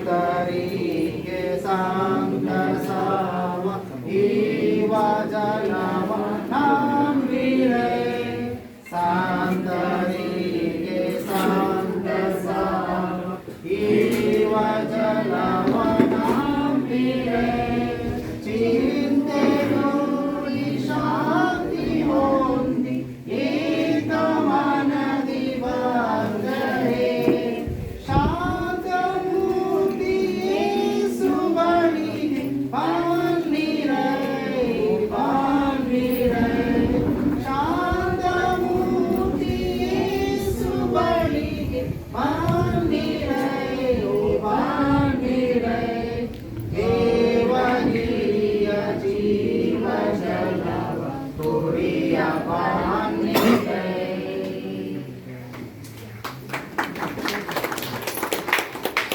Santarike Santa Sama Iva Janama Namvire Santarike Santa Sama Iva Janama Namvire Chinte Goli Shanti Hondi Ekamana Divangare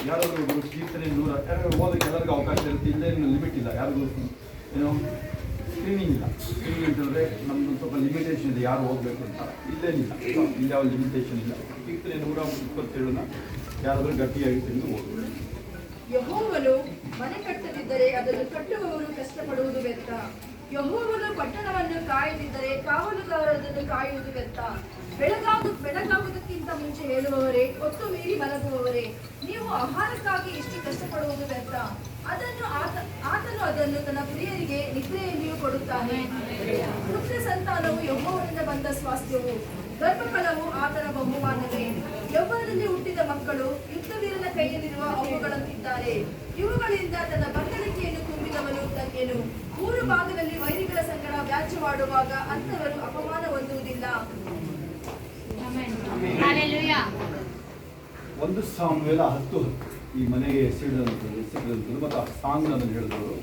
ಯಾರಾದರೂ ಕೀರ್ತನೆ 100 ಓದಕ್ಕೆ ಎಲ್ಲರಿಗೂ ಅವಕಾಶ ಇರುತ್ತೆ. ಇಲ್ಲೇ ಲಿಮಿಟ್ ಇಲ್ಲ, ಯಾರಿಗೂ ಏನೋ ಸ್ಕ್ರೀನಿಂಗ್ ಇಲ್ಲ. ಸ್ಕ್ರೀನಿಂಗ್ ಅಂತಂದರೆ ನಮ್ಮದು ಸ್ವಲ್ಪ ಲಿಮಿಟೇಷನ್ ಇದೆ, ಯಾರು ಹೋಗಬೇಕು ಅಂತ. ಇಲ್ಲೇನಿಲ್ಲ, ಇಲ್ಲಿ ಯಾವ ಲಿಮಿಟೇಷನ್ ಇಲ್ಲ. ಕೀರ್ತನೆ 127ನ ಯಾರಾದರೂ ಗಟ್ಟಿಯಾಗಿ ತಿಳಿದು ಓದಬೇಕು. ಯೆಹೋವನು ಮನೆ ಕಟ್ಟದಿದ್ದರೆ ಅದನ್ನು ಕಟ್ಟುವವನು ಕಷ್ಟಪಡುವುದು ವ್ಯರ್ಥ. ಯೆಹೋವನು ಪಟ್ಟಣವನ್ನು ಕಾಯದಿದ್ದರೆ ಕಾವಲುಗಾರರು ಅದನ್ನು ಕಾಯುವುದು ವ್ಯರ್ಥ. ಬೆಳಗಾಗುವುದಕ್ಕಿಂತ ಮುಂಚೆ ಹೇಳುವವರೇ, ಹೊತ್ತು ಮೀರಿ ಮಲಗುವವರೇ, ನೀವು ಆಹಾರಕ್ಕಾಗಿ ಇಷ್ಟು ಕಷ್ಟಪಡುವುದು ವ್ಯರ್ಥ. ಆತನು ಅದನ್ನು ತನ್ನ ಪ್ರಿಯರಿಗೆ ನಿದ್ರೆಯಲ್ಲಿಯೂ ಕೊಡುತ್ತಾನೆ. ಪುತ್ರ ಸಂತಾನವು ಯೆಹೋವನಿಂದ ಬಂದ ಸ್ವಾಸ್ಥ್ಯವು, ಗರ್ಭಫಲವು ಆತನ ಬಹುಮಾನವೇ. ಯೌವನದಲ್ಲಿ ಹುಟ್ಟಿದ ಮಕ್ಕಳು ಯುದ್ಧವೀರನ ಕೈಯಲ್ಲಿರುವ ಅವುಗಳಂತಿದ್ದಾರೆ. ಇವುಗಳಿಂದ ತನ್ನ ಬತ್ತಳಿಕೆಯನ್ನು ತುಂಬಿದವನು ಧನ್ಯನು. 3 ಭಾಗದಲ್ಲಿ ವೈರಿಗಳ ಸಂಗಡ ವ್ಯಾಜ್ಯವಾಡುವಾಗ ಅಂಥವರು ಅಪಮಾನ ಹೊಂದುವುದಿಲ್ಲ. 1 ಸಾಮುವೇಲ 10 ಈ ಮನೆಗೆ ಸಿಡಿದಂಥದ್ದು ಮತ್ತು ಆ ಸಾಂಗ್ ಅದನ್ನು ಹೇಳಿದವರು.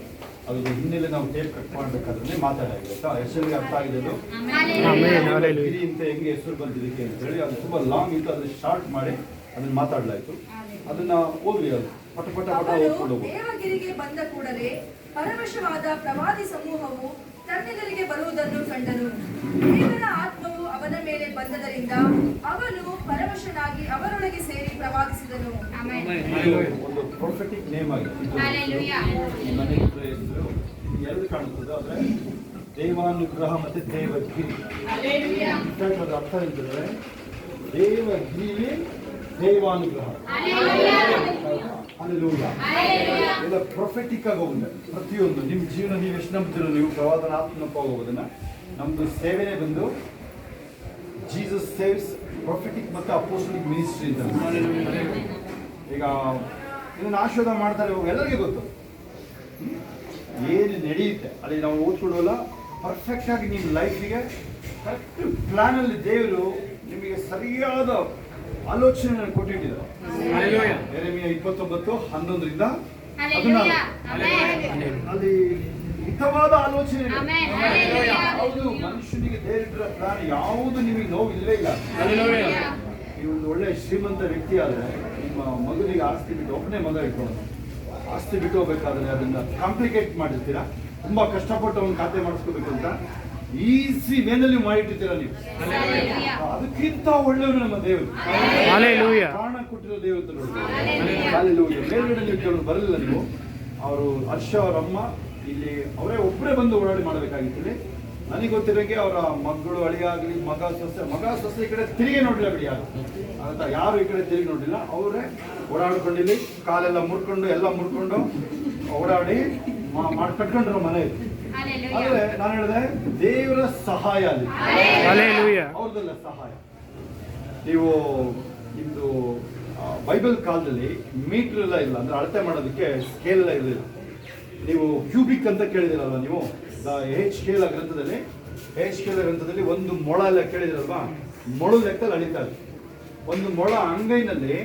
ಅದ್ರ ಹಿನ್ನೆಲೆ ನಾವು ಟೇಪ್ ಕಟ್ ಮಾಡಬೇಕಾದ್ರೆ ಮಾತಾಡಾಗಿದೆ. ಹೆಸರಿಗೆ ಅರ್ಥ ಆಗಿದೆ ಅಂತ ಹೆಂಗೆ ಹೆಸರು ಬಂದಿದ್ದಕ್ಕೆ ಅಂತ ಹೇಳಿ ಅದು ತುಂಬ ಲಾಂಗ್ ಇತ್ತು. ಅದನ್ನು ಶಾರ್ಟ್ ಮಾಡಿ ಅದನ್ನು ಮಾತಾಡಲಾಯಿತು. ಅದನ್ನ ಓದ್ಲಿ, ಅದು ಪಟ ಪಟ ಪಟ ಓದ್ಕೊಂಡು ಹೋಗ್ಬೋದು. ದೇವಗಿರಿಗೆ ಬಂದ ಕೂಡಲೇ ಪರವಶವಾದ ಪ್ರವಾದಿ ಸಮೂಹವು ತನ್ನೆದುರಿಗೆ ಬರುವುದನ್ನು ಕಂಡನು. ದೇವರ ಆತ್ಮವು ಅವನ ಮೇಲೆ ಬಂದದರಿಂದ ಅವನು ಪರವಶನಾಗಿ ಅವರೊಳಗೆ ಸೇರಿ ಪ್ರವಾದಿಸಿದನು. ಒಂದು ಪ್ರೊಫೆಟಿಕ್ ನೇಮ್ ಆಗಿದೆ ಈ ಮನೆಗೆ ಹೆಸರು. 2 ಕಾಣುತ್ತದೆ, ಆದರೆ ದೇವಾನುಗ್ರಹ ಮತ್ತೆ ದೇವಗಿರಿ. ಅದರ ಅರ್ಥ ಎಂತಂದ್ರೆ ದೇವಗಿರಿ ದೇವಾನುಗ್ರಹ. ಎಲ್ಲ ಪ್ರೊಫೆಟಿಕ್ ಆಗಿ ಹೋಗುತ್ತೆ. ಪ್ರತಿಯೊಂದು ನಿಮ್ಮ ಜೀವನ ನೀವು ಎಷ್ಟು ನಂಬ್ತಿರೋ, ನೀವು ಪ್ರವಾದನಾತ್ಮಕ ಹೋಗೋದನ್ನ ನಮ್ದು ಸೇವೆನೇ ಬಂದು ಜೀಸಸ್ ಸೇವ್ಸ್ ಪ್ರೊಫೆಟಿಕ್ ಮತ್ತು ಅಪೋಸ್ಟಲಿಕ್ ಮಿನಿಸ್ಟ್ರಿ ಅಂತ. ಈಗ ಇದನ್ನು ಆಶೀರ್ವಾದ ಮಾಡ್ತಾರೆ, ಎಲ್ಲರಿಗೂ ಗೊತ್ತು ಏನು ನಡೆಯುತ್ತೆ. ಅಲ್ಲಿ ನಾವು ಓದ್ಕೊಳ್ಳೋಲ್ಲ, ಪರ್ಫೆಕ್ಟ್ ಆಗಿ ನಿಮ್ಮ ಲೈಫಿಗೆ ಕರೆಕ್ಟ್ ಪ್ಲಾನಲ್ಲಿ ದೇವರು ನಿಮಗೆ ಸರಿಯಾದ ಆಲೋಚನೆ ಕೊಟ್ಟಿಟ್ಟಿದ್ದಾರೆ. ಯೆರೆಮೀಯ 29:11 ಅಲ್ಲಿ ಹಿತವಾದ ಆಲೋಚನೆ. ಯಾವುದು ಮನುಷ್ಯನಿಗೆ ದೇವರ ಪ್ಲಾನ್ ಯಾವುದು ನಿಮಗೆ ನೋವು ಇಲ್ಲವೇ ಇಲ್ಲ. ನೀವು ಒಂದು ಒಳ್ಳೆ ಶ್ರೀಮಂತ ವ್ಯಕ್ತಿ ಆದರೆ ನಿಮ್ಮ ಮಗನಿಗೆ ಆಸ್ತಿ ಬಿಟ್ಟು, ಒಬ್ಬನೇ ಮಗ ಇಟ್ಕೊಂಡು ಆಸ್ತಿ ಬಿಟ್ಟು ಹೋಗ್ಬೇಕಾದ್ರೆ ಅದನ್ನ ಕಾಂಪ್ಲಿಕೇಟ್ ಮಾಡಿರ್ತೀರಾ. ತುಂಬಾ ಕಷ್ಟಪಟ್ಟು ಅವ್ನು ಖಾತೆ ಮಾಡಿಸ್ಕೋಬೇಕು ಅಂತ ಈಸಿ ವೇನಲ್ಲಿ ಮಾಡಿಟ್ಟಿರ್ತೀರ ನೀವು. ಅದಕ್ಕಿಂತ ಒಳ್ಳೆಯವರು ನಮ್ಮ ದೇವರು, ಪ್ರಾಣ ಕೊಟ್ಟಿರೋ ದೇವರು. ಮೇಲ್ಗಡೆ ನೀವು ಕೇಳೋದು ಬರಲಿಲ್ಲ ನೀವು. ಅವರು ಹರ್ಷ ಅವರಮ್ಮ ಇಲ್ಲಿ ಅವರೇ ಒಬ್ಬರೇ ಬಂದು ಓಡಾಡಿ ಮಾಡಬೇಕಾಗಿತ್ತು. ನನಗೆ ಗೊತ್ತಿರೋಂಗೆ ಅವರ ಮಗಳು ಅಳಿಯ ಆಗಲಿ, ಮಗ ಸೊಸೆ ಈ ಕಡೆ ತಿರುಗಿ ನೋಡಿಲ್ಲ ಬಿಡಿ. ಯಾರು ಈ ಕಡೆ ತಿರುಗಿ ನೋಡಿಲ್ಲ. ಅವರೇ ಓಡಾಡ್ಕೊಂಡಿಲ್ಲಿ ಕಾಲೆಲ್ಲ ಮುರ್ಕೊಂಡು ಎಲ್ಲ ಮುರ್ಕೊಂಡು ಓಡಾಡಿ ಮಾಡಿ ಕಟ್ಕೊಂಡ್ರು ಮನೆ. ಆದ್ರೆ ನಾನು ಹೇಳಿದೆ ದೇವರ ಸಹಾಯ ಅಲ್ಲಿ, ಅವ್ರದ್ದೆಲ್ಲ ಸಹಾಯ. ನೀವು ನಿಮ್ದು ಬೈಬಲ್ ಕಾಲದಲ್ಲಿ ಮೀಟರ್ ಎಲ್ಲ ಇಲ್ಲ, ಅಂದ್ರೆ ಅಳತೆ ಮಾಡೋದಕ್ಕೆ ಸ್ಕೇಲ್ ಎಲ್ಲ ಇರಲಿಲ್ಲ. ನೀವು ಕ್ಯೂಬಿಕ್ ಅಂತ ಕೇಳಿದಿರಲ್ವ ನೀವು HKL ಗ್ರಂಥದಲ್ಲಿ ಒಂದು ಮೊಳ ಎಲ್ಲ ಕೇಳಿದಿರಲ್ವಾ, ಮೊಳ ಲೆಕ್ಕದಲ್ಲಿ ಅಳಿತಾರೆ. ಒಂದು ಮೊಳ ಅಂಗೈನಲ್ಲಿ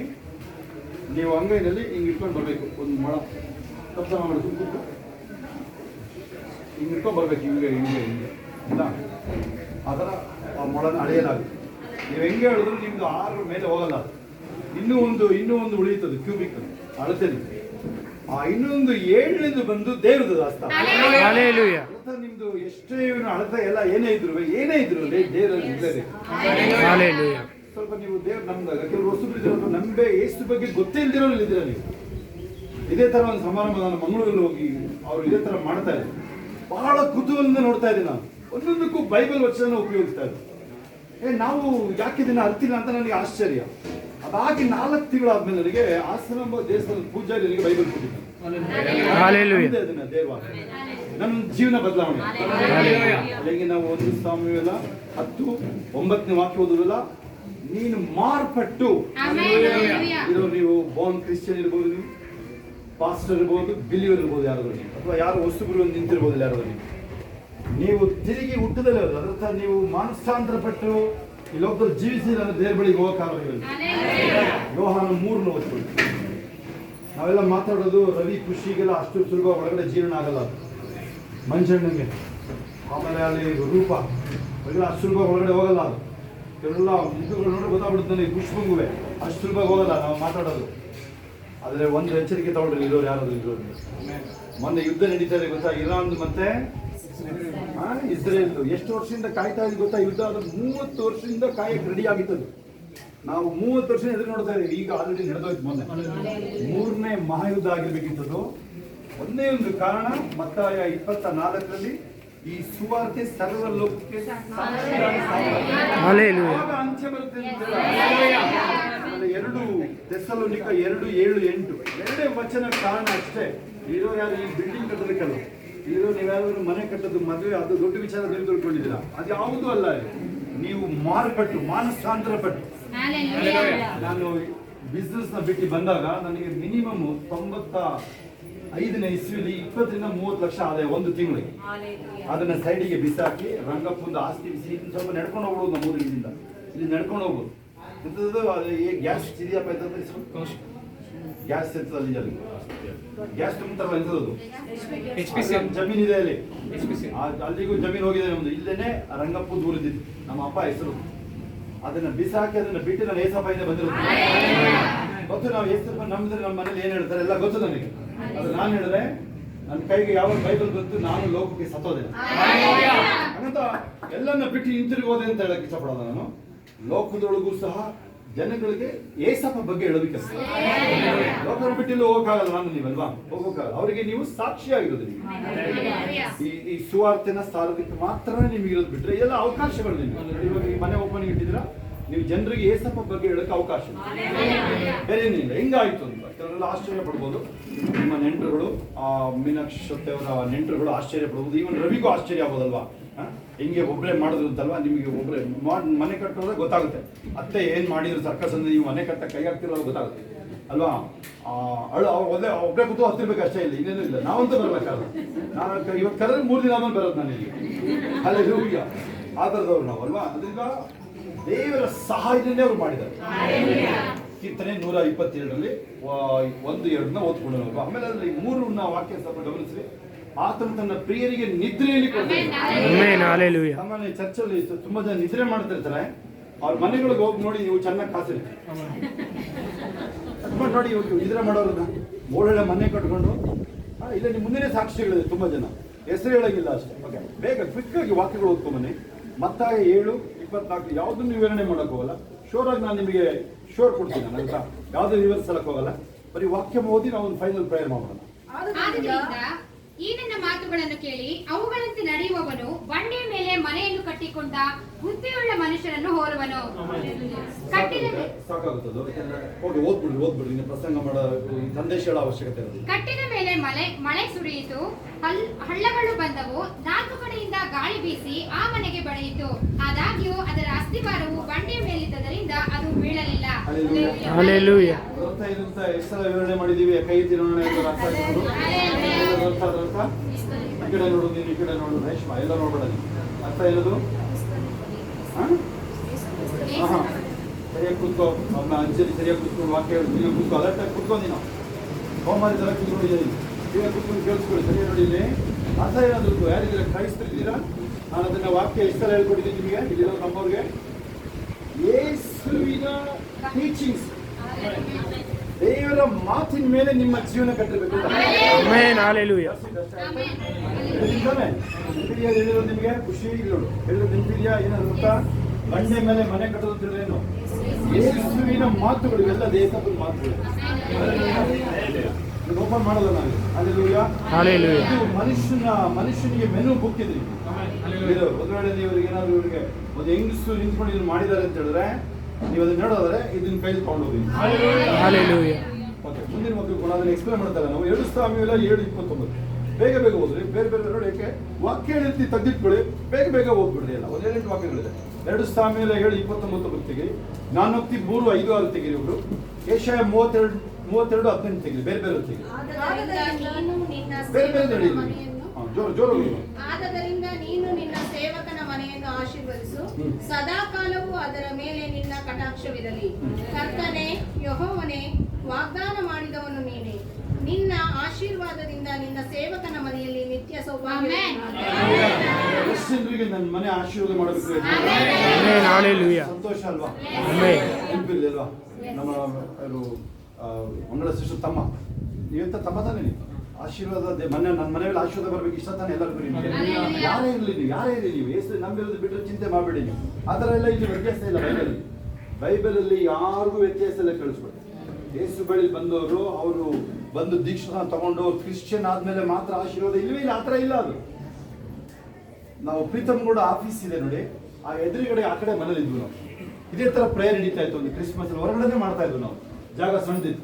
ನೀವು ಹಿಂಗೆ ಇಟ್ಕೊಂಡು ಬರಬೇಕು. ಒಂದು ಮೊಳ ತಪ್ಪ ಮಾಡಬೇಕು, ಹಿಂಗೆ ಇಟ್ಕೊಂಡು ಬರಬೇಕು, ಹಿಂಗೆ ಇಲ್ಲ ಆ ಥರ ಆ ಮೊಳನ ಅಳೆಯಲಾಗುತ್ತೆ. ನೀವು ಹೆಂಗೆ ಹೇಳಿದ್ರು ನಿಮ್ದು 6 ಮೇಲೆ ಹೋಗಲ್ಲ. ಇನ್ನೂ ಒಂದು ಉಳಿಯುತ್ತದೆ ಕ್ಯೂಬಿಕ್ ಅಳತೆದು. ಆ ಇನ್ನೊಂದು 7ನೇದು ಬಂದು ದೇವ್ರದ್ದು ಹಸ್ತ. ನಿಮ್ದು ಎಷ್ಟೇ ಅಳತೆ ಎಲ್ಲ ಏನೇ ಇದ್ರು ದೇವರಲ್ಲಿ ಇರಲೇಬೇಕು. ಸ್ವಲ್ಪ ನೀವು ದೇವ್ರ ನಮ್ದಾಗ ಕೆಲವು ವಸ್ತು ನಂಬೆ ಏಸು ಬಗ್ಗೆ ಗೊತ್ತೇ ಇಲ್ದಿರೋರು ಇದ್ದೀರಾ ನೀವು. ಇದೇ ತರ ಒಂದು ಸಮಾರಂಭ ನಾನು ಮಂಗಳೂರಲ್ಲಿ ಹೋಗಿ ಅವ್ರು ಇದೇ ತರ ಮಾಡ್ತಾ ಇದ್ದಾರೆ. ಬಹಳ ಕುತೂಹಲದಿಂದ ನೋಡ್ತಾ ಇದ್ದೀನಿ ನಾನು. ಒಂದೊಂದಕ್ಕೂ ಬೈಬಲ್ ವಚನ ಉಪಯೋಗಿಸ್ತಾ ಇದ್ದಾರೆ. ನಾವು ಯಾಕೆ ಇದನ್ನ ಅರ್ತಿಲ್ಲ ಅಂತ ನನಗೆ ಆಶ್ಚರ್ಯ. ಅದಾಗಿ 4 ತಿಂಗಳಾದ್ಮೇಲೆ ನನಗೆ ಆಶ್ರಮ ದೇಶದ ಪೂಜಾರಿ ನನಗೆ ಬೈಬಲ್ ಕೊಟ್ಟಿದ್ದಾರೆ. ನನ್ನ ಜೀವನ ಬದಲಾವಣೆ. ಅಲ್ಲಿಗೆ ನಾವು 1 ಸಾಮುವೇಲ 10:9 ವಾಕ್ಯ ಓದುವಲ್ಲ, ನೀನು ಮಾರ್ಪಟ್ಟು ಇರೋ ನೀವು ಬೋರ್ನ್ ಕ್ರಿಶ್ಚಿಯನ್ ಇರ್ಬೋದು, ನೀವು ಪಾಸ್ಟರ್ ಇರ್ಬೋದು, ಬಿಲಿಯರ್ ಇರ್ಬೋದು, ಯಾರಾದ್ರೂ ನೀವು ಅಥವಾ ಯಾರು ಹೊಸಬರು ನಿಂತಿರ್ಬೋದು, ಯಾರಾದ್ರೂ ನೀವು ತಿರುಗಿ ಹುಟ್ಟದಲ್ಲೇ ಅದರ ನೀವು ಮಾನಸಾಂತರ ಪಟ್ಟು ಈ ಲೋಕದಲ್ಲಿ ಜೀವಿಸಿ ನನ್ನ ದೇವ್ರ ಬಳಿಗೆ ಹೋಗಕ್ಕಾಗಲ್ಲ. ಯೋಹಾನ 3 ಓದ್ಕೊಳ್ಳಿ. ನಾವೆಲ್ಲ ಮಾತಾಡೋದು ರವಿ ಖುಷಿಗೆಲ್ಲ ಅಷ್ಟು ಸುಲಭ ಒಳಗಡೆ ಜೀರ್ಣ ಆಗಲ್ಲ. ಮಂಜಣ್ಣಂಗೆ ಆಮೇಲೆ ಅಲ್ಲಿ ರೂಪ ಅವೆಲ್ಲ ಅಷ್ಟು ಸುಲಭ ಒಳಗಡೆ ಹೋಗಲ್ಲ. ಅದು ಕೆಲವೆಲ್ಲ ಮುಖಗಳು ನೋಡಿ ಗೊತ್ತಾಗ್ಬಿಡುತ್ತೆ ನನಗೆ. ಪುಷ್ಪಂಗುವೆ ಅಷ್ಟು ಸುಲಭ ಹೋಗಲ್ಲ ನಾವು ಮಾತಾಡೋದು. ಆದರೆ ಒಂದು ಎಚ್ಚರಿಕೆ ತಗೊಳ್ರಿ, ಇರೋರು ಯಾರಾದ್ರು ಇರೋರು. ಮೊನ್ನೆ ಯುದ್ಧ ನಡೀತಾರೆ ಗೊತ್ತಾ, ಇರಾನ್ ಮತ್ತೆ ಇಸ್ರೇಲ್. ಎಷ್ಟು ವರ್ಷದಿಂದ ಕಾಯ್ತಾ ಇದ್ದು ಗೊತ್ತಾ ಯುದ್ಧ? ಅದು 30 ವರ್ಷದಿಂದ ಕಾಯಕ್ಕೆ ರೆಡಿ ಆಗಿತ್ತದು. ನಾವು 30 ವರ್ಷ ಎದುರು ನೋಡ್ತಾ ಇದ್ದೀವಿ. ಈಗ ಆಲ್ರೆಡಿ ನಡೆದೋಯ್ತು. ಮೊನ್ನೆ 3ನೇ ಮಹಾಯುದ್ಧ ಆಗಿರ್ಬೇಕಿತ್ತದು. ಒಂದೇ ಒಂದು ಕಾರಣ, ಮತ್ತಾಯ 24ರಲ್ಲಿ ಈ ಸುವಾರ್ತೆ ಸರ್ವ ಲೋಕಕ್ಕೆ ಅಂತ್ಯ ಬರುತ್ತೆ. 2 ಥೆಸಲೋನಿಕ 2:7-8 ಎರಡೇ ವಚನ ಕಾರಣ ಅಷ್ಟೇ. ಇರೋ ಯಾರು ಈ ಬಿಲ್ಡಿಂಗ್ ಕಟ್ಟೋದಕ್ಕಲ್ಲ, ಇರೋ ನೀವ್ಯಾರು ಮನೆ ಕಟ್ಟೋದು, ಮದುವೆ, ಅದು ದೊಡ್ಡ ವಿಚಾರ ತಿಳ್ಕೊಂಡಿದ್ದೀರಾ. ಅದು ಯಾವುದೂ ಅಲ್ಲ. ನೀವು ಮಾರ್ಪಟ್ಟು ಮಾನಸಾಂತರ ಪಟ್ಟು. ನಾನು ಬಿಸ್ನೆಸ್ ನ ಬಿಟ್ಟು ಬಂದಾಗ ನನಗೆ ಮಿನಿಮಮ್ 95ನೇ ಇಸ್ವಿಲಿ 20-30 ಲಕ್ಷ ಆದಾಯ ಒಂದು ತಿಂಗಳಿಗೆ. ಅದನ್ನ ಸೈಡಿಗೆ ಬಿಸಾಕಿ ರಂಗಪ್ಪಂದು ಆಸ್ತಿ ಬಿಸಿ ಸ್ವಲ್ಪ ನಡ್ಕೊಂಡು ಹೋಗ್ಬೋದು. ನಮ್ಮ ಊರಿಂದ ಇಲ್ಲಿ ನಡ್ಕೊಂಡು ಹೋಗ್ಬೋದು. ಗ್ಯಾಸ್ ಇದೆಯಪ್ಪ ಗ್ಯಾಸ್ ಇರ್ತದೆ ಅಲ್ಲಿ, ಗ್ಯಾಸ್ ತುಂಬ್ತಾರಲ್ಲ ಎಂಥದ್ದು, ಜಮೀನ್ ಇದೆ ಅಲ್ಲಿ, ಅಲ್ಲಿಗೂ ಜಮೀನು ಹೋಗಿದೆ ನಮ್ದು. ಇಲ್ಲೇನೆ ರಂಗಪ್ಪ ದೂರದಿದ್ದು ನಮ್ಮ ಅಪ್ಪ ಹೆಸರು. ಅದನ್ನ ಬಿಸಾಕಿ ಅದನ್ನ ಬಿಟ್ಟು ನಾನು ಏಸಪ್ಪ ಬಂದಿರೋದು ಗೊತ್ತು. ನಾವು ಏಸಪ್ಪ ನಮ್ದು ನಮ್ಮ ಮನೇಲಿ ಏನ್ ಹೇಳ್ತಾರೆ ಎಲ್ಲ ಗೊತ್ತು ನನಗೆ. ಅದು ನಾನು ಹೇಳಿದ್ರೆ ನನ್ನ ಕೈಗೆ ಯಾವ ಬೈಬಲ್ ಬಂತು, ನಾನು ಲೋಕಕ್ಕೆ ಸತ್ತೋದೆ ಹಂಗಂತ ಎಲ್ಲನ್ನ ಬಿಟ್ಟು ಹಿಂತಿರುಗೋದೆ ಅಂತ ಹೇಳಕ್ ಇಷ್ಟಪಡೋದ. ನಾನು ಲೋಕದೊಳಗೂ ಸಹ ಜನಗಳಿಗೆ ಏಸಪ್ಪ ಬಗ್ಗೆ ಹೇಳೋದಕ್ಕೆ ಲೋಕದ ಬಿಟ್ಟಿಲ್ಲ ಹೋಗಕ್ಕಾಗಲ್ಲ. ನಾನು ನೀವಲ್ವಾ ಹೋಗೋಕ್ಕಾಗಲ್ಲ. ಅವರಿಗೆ ನೀವು ಸಾಕ್ಷಿಯಾಗಿರೋದು. ಈ ಸುವಾರ್ತೆನ ಸಾರೋದಕ್ಕೆ ಮಾತ್ರ ನಿಮಗಿರೋದು. ಬಿಟ್ರೆ ಎಲ್ಲ ಅವಕಾಶಗಳು ನಿಮಗೆ. ಇವಾಗ ಈ ಮನೆ ಓಪನಿಂಗ್ ಇಟ್ಟಿದ್ದೀರಾ, ನೀವು ಜನರಿಗೆ ಏಸಪ್ಪ ಬಗ್ಗೆ ಹೇಳಕ್ಕೆ ಅವಕಾಶ ಬೇರೆ ಏನಿಲ್ಲ. ಹೆಂಗಾಯ್ತು ಅಂತ ಕೆಲವರೆಲ್ಲ ಆಶ್ಚರ್ಯ ಪಡ್ಬೋದು. ನಿಮ್ಮ ನೆಂಟರುಗಳು, ಮೀನಾಕ್ಷಿ ಅವರ ನೆಂಟರುಗಳು ಆಶ್ಚರ್ಯ ಪಡ್ಬೋದು. ಈವನ್ ರವಿಗೂ ಆಶ್ಚರ್ಯ ಆಗ್ಬೋದಲ್ವಾ, ಹೆಂಗೆ ಒಬ್ಬರೇ ಮಾಡಿದ್ರು ಅಂತಲ್ವಾ. ನಿಮಗೆ ಒಬ್ಬರೇ ಮನೆ ಕಟ್ಟೋದ್ರೆ ಗೊತ್ತಾಗುತ್ತೆ. ಅತ್ತೆ ಏನ್ ಮಾಡಿದ್ರು ಸರ್ಕಸ್ ಅಂದ್ರೆ ನೀವು ಮನೆ ಕಟ್ಟ ಕೈ ಹಾಕ್ತಿರೋ ಗೊತ್ತಾಗುತ್ತೆ ಅಲ್ವಾ. ಒಬ್ಬರೇ ಕೂತು ಹತ್ತಿರ್ಬೇಕು ಅಷ್ಟೇ, ಇಲ್ಲ ಇನ್ನೇನು ಇಲ್ಲ. ನಾವಂತೂ ಬರ್ಬೇಕಾದ್ರೆ ನಾನು ಇವತ್ತು ಕರೆದ್ರೆ 3 ದಿನ ಆದ್ಮೇಲೆ ಬರೋದು ನನಗೆ ಅಲ್ಲಿ ಹೂವಿಗೆ ಆ ಥರದವ್ರು ನಾವು ಅಲ್ವಾ. ಅದರಿಂದ ದೇವರ ಸಹಾಯದಿಂದ ಅವ್ರು ಮಾಡಿದ್ದಾರೆ. ಕೀರ್ತನೆ 127ರಲ್ಲಿ 1-2 ಓದ್ಕೊಂಡು ಆಮೇಲೆ ಅದ್ರಲ್ಲಿ 3 ವಾಕ್ಯ ಸ್ವಲ್ಪ ಗಮನಿಸಿ. ಆತನು ತನ್ನ ಪ್ರಿಯರಿಗೆ ನಿದ್ರೆಯಲ್ಲಿ ಕೊಡ್ತಾರೆ. ಸಾಮಾನ್ಯ ಚರ್ಚಲ್ಲಿ ತುಂಬಾ ಜನ ನಿದ್ರೆ ಮಾಡ್ತಿರ್ತಾರೆ. ಅವ್ರ ಮನೆಗಳಿಗೆ ಹೋಗಿ ನೋಡಿ, ನೀವು ಚೆನ್ನಾಗಿ ಕಾಸಿರಿ ನೋಡಿ. ಇವ್ರು ನಿದ್ರೆ ಮಾಡೋರನ್ನ ಒಳ್ಳೊಳ್ಳೆ ಮನೆ ಕಟ್ಕೊಂಡು ಇಲ್ಲ ನಿಮ್ಮ ಮುಂದಿನ ಸಾಕ್ಷಿಗಳಿದೆ. ತುಂಬಾ ಜನ ಹೆಸರು ಹೇಳೋಂಗಿಲ್ಲ ಅಷ್ಟೇ. ಓಕೆ, ಬೇಗ ಕ್ವಿಕ್ ಆಗಿ ವಾಕ್ಯಗಳು ಓದ್ಕೊಂಬನ್ನಿ. ಮತ್ತಾಯ 7:24 ಯಾವುದನ್ನು ವಿವರಣೆ ಮಾಡಕ್ ಹೋಗಲ್ಲ. ಶೋರ್ ಆಗಿ ನಾನು ನಿಮಗೆ ಶೋರ್ ಕೊಡ್ತೀನಿ. ನಾನು ಯಾವ್ದು ವಿವರಿಸಲಕ್ಕೆ ಹೋಗಲ್ಲ. ಬರೀ ವಾಕ್ಯ ಓದಿ ನಾವು ಒಂದು ಫೈನಲ್ ಪ್ರೇಯರ್ ಮಾಡೋಣ. ಈ ನನ್ನ ಮಾತುಗಳನ್ನು ಕೇಳಿ ಅವುಗಳಂತೆ ನಡೆಯುವವನು ಬಂಡೆಯ ಮೇಲೆ ಮನೆಯನ್ನು ಕಟ್ಟಿಕೊಂಡ ಬುದ್ಧಿಯುಳ್ಳ ಮನುಷ್ಯನನ್ನು ಹೋಲುವನು. ಪ್ರಸಂಗ ಮಾಡೋ ಸಂದೇಶ ಹೇಳೋ ಅವಶ್ಯಕತೆ ಇಲ್ಲ. ಕಟ್ಟಿದ ಮೇಲೆ ಮಳೆ ಸುರಿಯಿತು, ಹಳ್ಳಗಳು ಬಂದವು, 4 ಕಡೆಯಿಂದ ಗಾಳಿ ಬೀಸಿ ಆ ಮನೆಗೆ ಬಡಿಯಿತು. ಆದಾಗ್ಯೂ ಅದರ ಅಸ್ತಿವಾರವು ಬಂಡೆಯ ಮೇಲಿದ್ದರಿಂದ ಅದು ಬೀಳಲಿಲ್ಲ. ವಿವರಣೆ ಮಾಡಿದೀವಿ. ಕೈ ತಿರೋಣ ಅರ್ಥ? ಈ ಕಡೆ ನೋಡು, ನೀನು ಈ ಕಡೆ ನೋಡು, ರೇಷ್ಮಾ ಎಲ್ಲ ನೋಡ್ಬೇಡ ನೀನು. ಅರ್ಥ ಏನದು? ಹಾಂ ಹಾಂ ಸರಿಯಾಗಿ ಕೂತ್ಕೋ. ಅಮ್ಮ ಅಂಜಲಿ ಸರಿಯಾಗಿ ಕೂತ್ಕೊಂಡು ವಾಕ್ಯ ಹೇಳಿ ನೀವು ಕೂತ್ಕೋ. ಅಲರ್ಟಾಗಿ ಕೂತ್ಕೊ. ನೀನು ಹೋಮಾರಿ ಥರ ಕೂತ್ಕೊಂಡಿದ್ದೀನಿ. ಸರಿಯಾಗಿ ಕೂತ್ಕೊಂಡು ಕೇಳಿಸ್ಕೊಳ್ಳಿ. ಸರಿಯಾಗಿ ನೋಡಿ ಇಲ್ಲಿ ಅರ್ಥ ಏನಾದ್ರು ಯಾರಿದ್ದೀರ? ಕ್ರೈಸ್ತರಿದ್ದೀರಾ? ನಾನು ಅದನ್ನು ವಾಕ್ಯ ಎಷ್ಟು ಸಲ ಹೇಳ್ಕೊಟ್ಟಿದ್ದೀನಿ ನಿಮಗೆ ಇಲ್ಲಿರೋ ನಮ್ಮವ್ರಿಗೆ. ಯೇಸುವಿನ ಟೀಚಿಂಗ್ಸ್, ದೇವರ ಮಾತಿನ ಮೇಲೆ ನಿಮ್ಮ ಜೀವನ ಕಟ್ಟಬೇಕು. ಹೇಳಿದ್ರು ನಿಮಗೆ ಖುಷಿ ಇಲ್ಲ. ಹೇಳಿದ್ರು ನಿಂತಿದೆಯಾ? ಏನಾದ್ರು ಗೊತ್ತಾ? ಬಂಡೆ ಮೇಲೆ ಮನೆ ಕಟ್ಟೋದು ಏನು? ಯೇಸುವಿನ ಮಾತುಗಳು ಎಲ್ಲ ದೇಶದ ಮಾತುಗಳು. ಓಪನ್ ಮಾಡಲ್ಲ ನಾವು. ಇದು ಮನುಷ್ಯನಿಗೆ ಮೆನು ಬುಕ್ ಇದೆ. ಒಂದು ವೇಳೆ ಇವರಿಗೆ ಏನಾದ್ರು ಇವರಿಗೆ ಒಂದು ಹೆಂಗಸು ನಿಂತ್ಕೊಂಡು ಇದನ್ನು ಮಾಡಿದ್ದಾರೆ ಅಂತ ಹೇಳಿದ್ರೆ ನೀವು ಅದನ್ನ ನೋಡೋದ್ರೆ ಇದನ್ನ ಕೈಲಿ ತಗೊಂಡೋಗಿ. ಮುಂದಿನ ಮಕ್ಕಳು ಕೂಡ ಅದನ್ನ ಎಕ್ಸ್ಪ್ಲೇನ್ ಮಾಡ್ತಾರೆ. ನಾವು 2 ಸಾಮುವೇಲ 7:29 ಬೇಗ ಓದ್ರಿ. ಬೇರೆ ನೋಡಿ. ಯಾಕೆ ವಾಕ್ಯ ಹೇಳ್ತಿ ತೆಗೆದಿಟ್ಕೊಳ್ಳಿ, ಬೇಗ ಓದ್ಬಿಡ್ರಿ. ಎಲ್ಲ 1-2 ವಾಕ್ಯಗಳಿದೆ. 2 ಸಾಮುವೇಲ 7:29 ತೆಗಿರಿ. 4:3-5-6 ತೆಗಿರಿ. ಒಬ್ರು ಯೆಶಾಯ 32:18 ತೆಗಿರಿ. ಬೇರೆ ತೆಗಿರಿ. ಆದದರಿಂದ ನೀನು ನಿನ್ನ ಸೇವಕನ ಮನೆಯನ್ನು ಆಶೀರ್ವದಿಸು, ಸದಾಕಾಲವೂ ಅದರ ಮೇಲೆ ನಿನ್ನ ಕಟಾಕ್ಷವಿರಲಿ. ಕರ್ತನೇ ಯೆಹೋವನೇ, ವಾಗ್ದಾನ ಮಾಡಿದವನು ನೀನೇ. ನಿನ್ನ ಆಶೀರ್ವಾದದಿಂದ ನಿನ್ನ ಸೇವಕನ ಮನೆಯಲ್ಲಿ ನಿತ್ಯ ಸೌಭಾಗ್ಯ. ನನ್ನ ಮನೆ ಆಶೀರ್ವಾದ ಮಾಡಬೇಕು. ಸಂತೋಷ ಅಲ್ವಾ? ನೆನಪಿಲ್ವಾ? ನಮ್ಮ ಮಂಗಳ ಶಿಶು ತಮ್ಮ, ನೀವಂತ ತಮ್ಮ ತಾನೇ? ಆಶೀರ್ವಾದ ನನ್ನ ಮನೆಯಲ್ಲಿ ಆಶೀರ್ವಾದ ಬರಬೇಕು ಇಷ್ಟ ತಾನೇ ಎಲ್ಲರಿಗೂ. ನಿಮಗೆ ಯಾರೇ ಇರಲಿ ನೀವು ಎಷ್ಟು ನಂಬಿರೋದು ಬಿಟ್ಟರೆ ಚಿಂತೆ ಮಾಡಬೇಡಿ ನೀವು. ಆ ಥರ ಎಲ್ಲ ಇಲ್ಲಿ ವ್ಯತ್ಯಾಸ ಇಲ್ಲ. ಬೈಬಲಲ್ಲಿ ಯಾರಿಗೂ ವ್ಯತ್ಯಾಸ ಇಲ್ಲ. ಕೇಳಿಸ್ಕೊಡಿ. ಯೇಸು ಬಳಿ ಬಂದವರು, ಅವರು ಬಂದು ದೀಕ್ಷಾ ತಗೊಂಡು ಕ್ರಿಶ್ಚಿಯನ್ ಆದ್ಮೇಲೆ ಮಾತ್ರ ಆಶೀರ್ವಾದ ಇಲ್ಲವೇ ಇಲ್ಲ. ಆ ಥರ ಇಲ್ಲ. ಅದು ನಾವು ಪ್ರೀತಮ್ ಕೂಡ ಆಫೀಸ್ ಇದೆ ನೋಡಿ, ಆ ಎದುರುಗಡೆ ಆ ಕಡೆ ಮನೇಲಿ ಇದ್ವು ನಾವು. ಇದೇ ಥರ ಪ್ರೇಯರ್ ನಡೀತಾ ಇತ್ತು. ಒಂದು ಕ್ರಿಸ್ಮಸ್ ಹೊರಗಡೆ ಮಾಡ್ತಾ ಇದ್ವು ನಾವು. ಜಾಗ ಸಣ್ಣದಿತ್ತು.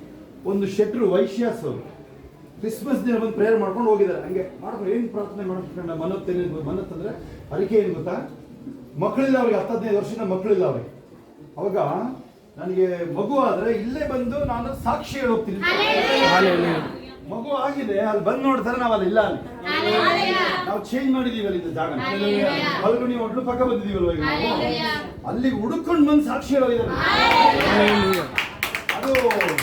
ಒಂದು ಶೆಟ್ರು ವೈಶ್ಯಾಸ್ ಅವರು ಕ್ರಿಸ್ಮಸ್ ದಿನ ಬಂದು ಪ್ರೇಯರ್ ಮಾಡ್ಕೊಂಡು ಹೋಗಿದ್ದಾರೆ. ಹಂಗೆ ಮಾಡ್ಕೊಂಡು ಏನು ಪ್ರಾರ್ಥನೆ ಮಾಡ್ಕೊಂಡು ಮನತ್ತಂದ್ರೆ ಅರಿಕೆ ಏನು ಗೊತ್ತಾ? ಮಕ್ಕಳಿಲ್ಲ ಅವ್ರಿಗೆ. 10-15 ವರ್ಷದ ಮಕ್ಕಳಿಲ್ಲ ಅವ್ರಿಗೆ. ಅವಾಗ ನನಗೆ ಮಗು ಆದ್ರೆ ಇಲ್ಲೇ ಬಂದು ನಾನು ಸಾಕ್ಷಿ ಹೇಳೋಗ್ತೀನಿ. ಮಗು ಆಗಿದೆ, ಅಲ್ಲಿ ಬಂದು ನೋಡ್ತಾರೆ, ನಾವು ಅಲ್ಲಿ ಇಲ್ಲ. ಅಲ್ಲಿ ನಾವು ಚೇಂಜ್ ಮಾಡಿದೀವಿ ಅಲ್ಲಿ ಜಾಗ. ಅಲ್ಲಿಗೂ ನೀವು ಒಡ್ಲು ಪಕ್ಕ ಬಂದಿದೀವಲ್ವ ಈಗ ನಾವು. ಅಲ್ಲಿ ಹುಡುಕೊಂಡು ಬಂದು ಸಾಕ್ಷಿ ಹೇಳೋಗಿದ್ದಾರೆ. ಅದು ಅವರು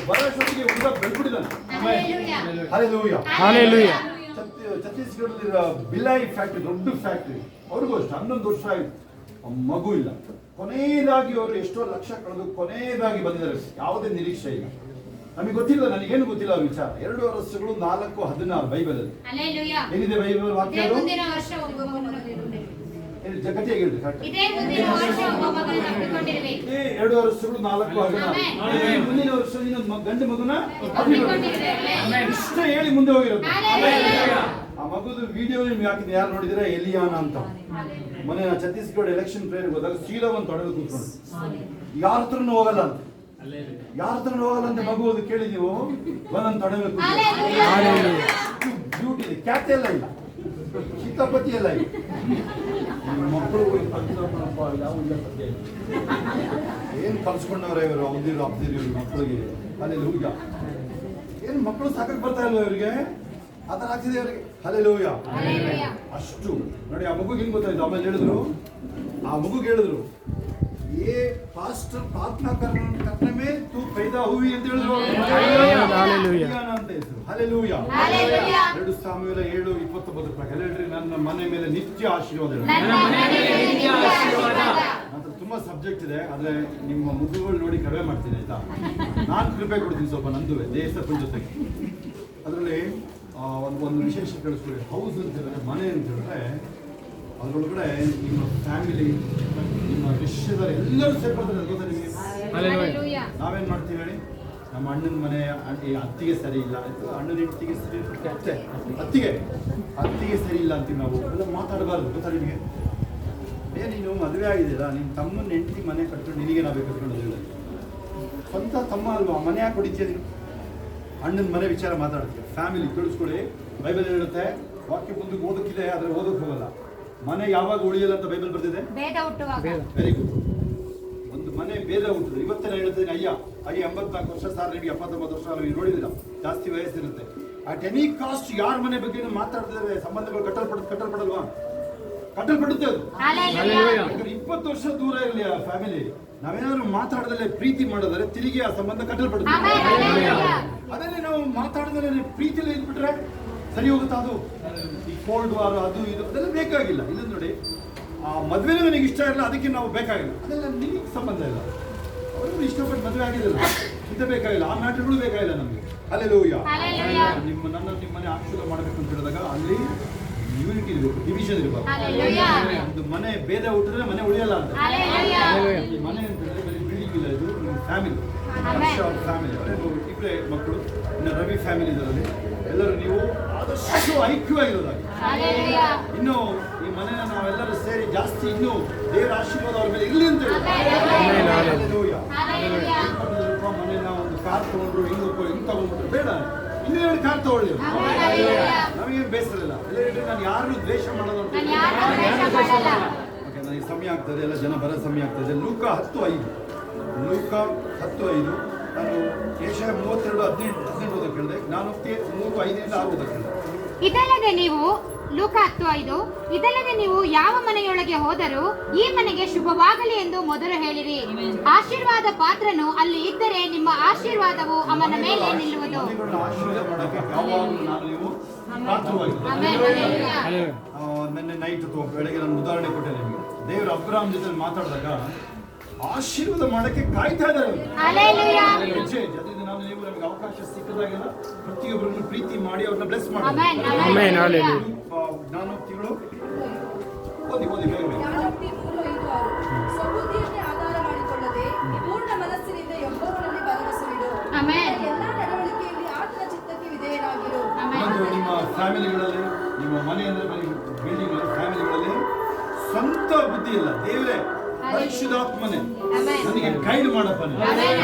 ಬರೋಷ್ಟೊತ್ತಿಗೆ ಹುಡುಗ ಬೆಳ್ಬಿಟ್ಟಿದ್ದಾನೆ. ಛತ್ತೀಸ್ಗಢದ ಬಿಲಾಯಿ ಫ್ಯಾಕ್ಟ್ರಿ, ದೊಡ್ಡ ಫ್ಯಾಕ್ಟ್ರಿ. ಅವ್ರಿಗೂ ಅಷ್ಟು 11 ವರ್ಷ ಆಯ್ತು, ಮಗು ಇಲ್ಲ. ಕೊನೆಯದಾಗಿ ಅವರು ಎಷ್ಟೋ ಲಕ್ಷ ಕಳೆದು ಕೊನೆಯದಾಗಿ ಬಂದಿದ್ದಾರೆ. ಯಾವುದೇ ನಿರೀಕ್ಷೆ ಇಲ್ಲ. ನಮಗೆ ಗೊತ್ತಿಲ್ಲ, ನನಗೇನು ಗೊತ್ತಿಲ್ಲ ಅವ್ರ ವಿಚಾರ. 2 ವರ್ಷಗಳು 4:16 ಬೈಬಲಲ್ಲಿ ಏನಿದೆ? ಬೈಬಲ್ ವಾಕ್ಯ ಜಗತ್ತಿಗೆ ಹೇಳ್ರಿ ಕರೆಕ್ಟ್. 2 ವರ್ಷಗಳು 4:16. ಮುಂದಿನ ವರ್ಷ ಗಂಡು ಮಗುನ ಇಷ್ಟ ಹೇಳಿ ಮುಂದೆ ಹೋಗಿರೋದು. ಆ ಮಗುದು ವಿಡಿಯೋ ನಿಮ್ಗೆ ಹಾಕಿದ್ರೆ ಯಾರು ನೋಡಿದ್ರೆ ಎಲಿಯಾನ ಅಂತ. ಮೊನ್ನೆ ಛತ್ತೀಸ್ಗಢ ಎಲೆಕ್ಷನ್ ಪ್ರೇಯರ್ ಹೋದಾಗ ಸೀದಾ ಒಂದು ತೊಡೆದು ಕೂತ್ಕೊಂಡು ಯಾರ ಹತ್ರನೂ ಹೋಗಲ್ಲ ಅಂತ. ಮಗು ಅದು ಕೇಳಿ ನೀವು ಒಂದೊಂದು ತೊಡೆದು ಬ್ಯೂಟಿ ಇದೆ. ಖ್ಯಾತಿ ಎಲ್ಲ ಇಲ್ಲ, ಕಿತಾಪತಿ ಎಲ್ಲ ಇಲ್ಲ. ಮಕ್ಕಳು ಯಾವ ಇಲ್ಲ ಸದ್ಯ ಏನು ಕಲ್ಸ್ಕೊಂಡವ್ರೆ ಇವರು. ಅವ್ದಿರು ಮಕ್ಕಳಿಗೆ ಅಲ್ಲಿ ಲೂಯ ಏನು ಮಕ್ಕಳು ಸಾಕಕ್ಕೆ ಬರ್ತಾ ಇಲ್ವ ಇವರಿಗೆ? ಆ ಥರ ಆಗ್ತಿದೆ ಅವರಿಗೆ. ಹಲ್ಲೆಲೂಯಾ. ಅಷ್ಟು ನೋಡಿ. ಆ ಮಗುಗೆ ಏನು ಗೊತ್ತಾಯ್ತು? ಆಮೇಲೆ ಹೇಳಿದ್ರು, ಆ ಮಗುಗೆ ಹೇಳಿದ್ರು, ಏ ಪಾಸ್ಟರ್ ಪ್ರಾರ್ಥನಾ करने में तू पैदा हुई ಅಂತ ಹೇಳಿದ್ರು. ಅಂತ ಹೆಸರು. ಹಲ್ಲೆಲೂಯಾ. 2 ಸಾಮುವೇಲ 7:29 ಪ್ರಕಾರ ಹೇಳ್ರಿ, ನನ್ನ ಮನೆ ಮೇಲೆ ನಿತ್ಯ ಆಶೀರ್ವಾದ. ಅಂತ ತುಂಬಾ ಸಬ್ಜೆಕ್ಟ್ ಇದೆ, ಆದ್ರೆ ನಿಮ್ಮ ಮುಖಗಳು ನೋಡಿ ಕಡಿಮೆ ಮಾಡ್ತೀನಿ ಆಯ್ತಾ? ನಾನು ಕೃಪೆ ಕೊಡ್ತೀನಿ ಸ್ವಲ್ಪ ನಂದು ದೇಶದ ಜೊತೆಗೆ. ಅದರಲ್ಲಿ ಒಂದು ವಿಶೇಷ ಕೇಳಿಸ್ಕೊಳ್ಳಿ. ಹೌಸ್ ಅಂತ ಹೇಳಿದ್ರೆ, ಮನೆ ಅಂತ ಹೇಳಿದ್ರೆ ಅದರೊಳಗಡೆ ನಿಮ್ಮ ಫ್ಯಾಮಿಲಿ, ನಿಮ್ಮ ರಿಶ್ತೆದಾರ ಎಲ್ಲರೂ ಸೇರ್ಕೊಳ್ತಾರೆ. ಗೊತ್ತಾ ನಿಮಗೆ? ನಾವೇನ್ ಮಾಡ್ತೀವಿ ಹೇಳಿ? ನಮ್ಮ ಅಣ್ಣನ ಮನೆ ಅತ್ತಿಗೆ ಸರಿ ಇಲ್ಲ, ಅಣ್ಣನ ಹೆಂಡತಿಗೆ ಸರಿ, ಅತ್ತಿಗೆ ಸರಿ ಇಲ್ಲ ಅಂತೀವಿ ನಾವು. ಎಲ್ಲ ಮಾತಾಡಬಾರ್ದು. ಗೊತ್ತಾ ನಿಮಗೆ? ನೀನು ಮದುವೆ ಆಗಿದೆಯಲ್ಲ, ನಿನ್ನ ತಮ್ಮನ ಹೆಂಡತಿ ಮನೆ ಕಟ್ಕೊಂಡು ನಿನಗೆ ನಾವು ಕಟ್ಕೊಂಡು ಹೇಳಿ. ಸ್ವಂತ ತಮ್ಮ ಅಲ್ವಾ, ಮನೆ ಯಾಕೆ ಹೊಡಿತೀಯ ನೀನು? ಅಣ್ಣನ ಮನೆ ವಿಚಾರ ಮಾತಾಡ್ತೀವಿ. ಫ್ಯಾಮಿಲಿ ಕೇಳಿಸ್ಕೊಳ್ಳಿ. ಬೈಬಲ್ ಹೇಳುತ್ತೆ, ವಾಕ್ಯ ಮುಂದಕ್ಕೆ ಓದಕ್ಕಿದೆ, ಆದರೆ ಓದಕ್ಕೆ ಹೋಗಲ್ಲ. ಮನೆ ಯಾವಾಗ ಉಳಿಯಲ್ಲ ಅಂತ ಬೈಬಲ್ ಬರ್ತಿದೆ. Very good. ಒಂದು ಮನೆ ಭೇದ ಹುಟ್ಟುದು. ಇವತ್ತೇ ನಾನು ಹೇಳ್ತೇನೆ, ಅಯ್ಯ 84 ವರ್ಷ, ಸಾರ್ ನಿಮಗೆ 79 ವರ್ಷ ನೀವು ನೋಡಿದಿರ, ಜಾಸ್ತಿ ವಯಸ್ಸಿರುತ್ತೆ. ಅಟ್ ಎನಿ ಕಾಸ್ಟ್ ಯಾರ ಮನೆ ಬಗ್ಗೆ ಮಾತಾಡ್ತಿದ್ರೆ ಸಂಬಂಧಗಳು ಕಟ್ಟಲ್ಪಡಲ್ವಾ? ಕಟ್ಟಲ್ಪಡುತ್ತೆ ಅದು. ಯಾಕಂದ್ರೆ 20 ವರ್ಷ ದೂರ ಇರಲಿ ಆ ಫ್ಯಾಮಿಲಿ, ನಾವೇನಾದ್ರೂ ಮಾತಾಡದಲ್ಲೇ ಪ್ರೀತಿ ಮಾಡಿದ್ರೆ ತಿರುಗಿ ಆ ಸಂಬಂಧ ಕಟ್ಟಲ್ಪಡುತ್ತೆ. ಅದನ್ನೇ ನಾವು ಮಾತಾಡದಲ್ಲೇ ಪ್ರೀತಿಯಲ್ಲಿ ಇದ್ಬಿಟ್ರೆ ಸರಿ ಹೋಗುತ್ತಾ? ಅದು ಈ ಕೋಲ್ಡ್ ವಾರ್ ಅದು ಇದು ಅದೆಲ್ಲ ಬೇಕಾಗಿಲ್ಲ. ಇಲ್ಲ ನೋಡಿ, ಆ ಮದುವೆನೇ ನನಗೆ ಇಷ್ಟ ಇಲ್ಲ, ಅದಕ್ಕೆ ನಾವು ಬೇಕಾಗಿಲ್ಲ, ಅದೆಲ್ಲ ನಿಮಗೆ ಸಂಬಂಧ ಇಲ್ಲ. ಅವರು ಇಷ್ಟಪಟ್ಟು ಮದುವೆ ಆಗಿದೆಲ್ಲ, ಇದು ಬೇಕಾಗಿಲ್ಲ, ಆ ಮ್ಯಾಟರ್ಗಳು ಬೇಕಾಗಿಲ್ಲ ನಮಗೆ. ಅಲ್ಲೆಲ್ಲೂಯ್ಯ. ನಿಮ್ಮನೆ ಆಶೀರ್ವಾದ ಮಾಡಬೇಕು ಅಂತ ಹೇಳಿದಾಗ ಅಲ್ಲಿ ಯೂನಿಟಿ ಇರಬೇಕು, ಡಿವಿಷನ್ ಇರಬೇಕು. ಒಂದು ಮನೆ ಭೇದ ಹುಟ್ಟಿದ್ರೆ ಮನೆ ಉಳಿಯಲ್ಲ ಅಂತ. ಈ ಮನೆ ಅಂತ ಹೇಳಿದ್ರೆ ಬರೀ ಬಿಲ್ಡಿಂಗ್ ಇಲ್ಲ, ಇದು ಫ್ಯಾಮಿಲಿ, ಫ್ಯಾಮಿಲಿ. ಇಬ್ಬರೇ ಮಕ್ಕಳು, ಇನ್ನು ರವಿ ಫ್ಯಾಮಿಲಿ ಇದರಲ್ಲಿ ಎಲ್ಲರೂ ನೀವು ಆದಷ್ಟು ಐಕ್ಯವಾಗಿರೋದಾಗಿ ಇನ್ನು ಈ ಮನೆಯ ನಾವೆಲ್ಲರೂ ಸೇರಿ ಜಾಸ್ತಿ ಇನ್ನೂ ದೇವರ ಆಶೀರ್ವಾದ ಅವ್ರ ಮೇಲೆ ಇರಲಿ ಅಂತ ಮನೆಯ ಒಂದು ಕಾರ್ ತಗೊಂಡ್ರು ಹಿಂಗೆ ತಗೊಂಡ್ಬಿಟ್ರು ಬೇಡ, ಇನ್ನೂ 2 ಕಾರ್ ತಗೊಳ್ಳಿ, ನಮಗೇನು ಬೇಸರ ಇಲ್ಲ. ನಾನು ಯಾರನ್ನು ದ್ವೇಷ ಮಾಡೋದು ಅಂತ ನನಗೆ ಸಮಯ ಆಗ್ತದೆ, ಎಲ್ಲ ಜನ ಬರೋ ಸಮಯ ಆಗ್ತದೆ. ಲೂಕ 10:5 ನಾನು ಏಷ್ಯಾ 32:18 ಓದಕ್ಕೆ ಹೇಳಿದೆ. ನಾನು 3:5-6 ಓದಕ್ಕೆ ಹೇಳಿದೆ. ಇದಲ್ಲದೆ ನೀವು ಲೂಕ 10:5 ಇದಲ್ಲದೆ ನೀವು ಯಾವ ಮನೆಯೊಳಗೆ ಹೋದರೂ ಈ ಮನೆಗೆ ಶುಭವಾಗಲಿ ಎಂದು ಮೊದಲು ಹೇಳಿರಿ. ಆಶೀರ್ವಾದ ಪಾತ್ರನು ಅಲ್ಲಿ ಇದ್ದರೆ ನಿಮ್ಮ ಆಶೀರ್ವಾದವು ಅವನ ಮೇಲೆ ನಿಲ್ಲುವುದು. ನಿನ್ನೆ ನೈಟ್ ಅಥವಾ ಬೆಳಗ್ಗೆ ನಾನು ಉದಾಹರಣೆ ಕೊಟ್ಟೆ ನಿಮಗೆ. ದೇವರು ಅಬ್ರಾಮ್ ಜೊತೆ ಮಾತಾಡಿದಾಗ ಆಶೀರ್ವಾದ ಮಾಡಕ್ಕೆ ಕಾಯ್ತಾ ಇದ್ದಾರೆ. ಅದರಿಂದ ನಾವು ನೀವು ನಮಗೆ ಅವಕಾಶ ಸಿಕ್ಕದಾಗೆಲ್ಲ ಪ್ರತಿಯೊಬ್ಬರನ್ನು ಪ್ರೀತಿ ಮಾಡಿ ಅವ್ರನ್ನ ಬ್ಲೆಸ್ ಮಾಡಿ. ನಾನು ತಿಂಗಳು ಓದಿ ಬೇಗ ಸಮೃದ್ಧಿಯನ್ನೇ ಆಧಾರ ಮಾಡಿಕೊಳ್ಳದೆ ಪೂರ್ಣ ಮನಸ್ಸಿನಿಂದ ಯೆಹೋವನಲ್ಲಿ ಭರವಸವಿಡು. ಎಲ್ಲಾ ನಡವಳಿಕೆಯಲ್ಲಿ ಆತನ ಚಿತ್ತಕ್ಕೆ ವಿಧೇಯರಾಗಿರು. ನಿಮ್ಮ ಫ್ಯಾಮಿಲಿಗಳಲ್ಲಿ, ನಿಮ್ಮ ಮನೆ ಅಂದ್ರೆ ಬಿಲ್ಡಿಂಗ್ ಫ್ಯಾಮಿಲಿಗಳಲ್ಲಿ ಸ್ವಂತ ಬುದ್ಧಿ ಇಲ್ಲ, ದೇವರೇ ಪರಿಶುದ್ಧಾತ್ಮನೆ ನನಗೆ ಗೈಡ್ ಮಾಡಪ್ಪ,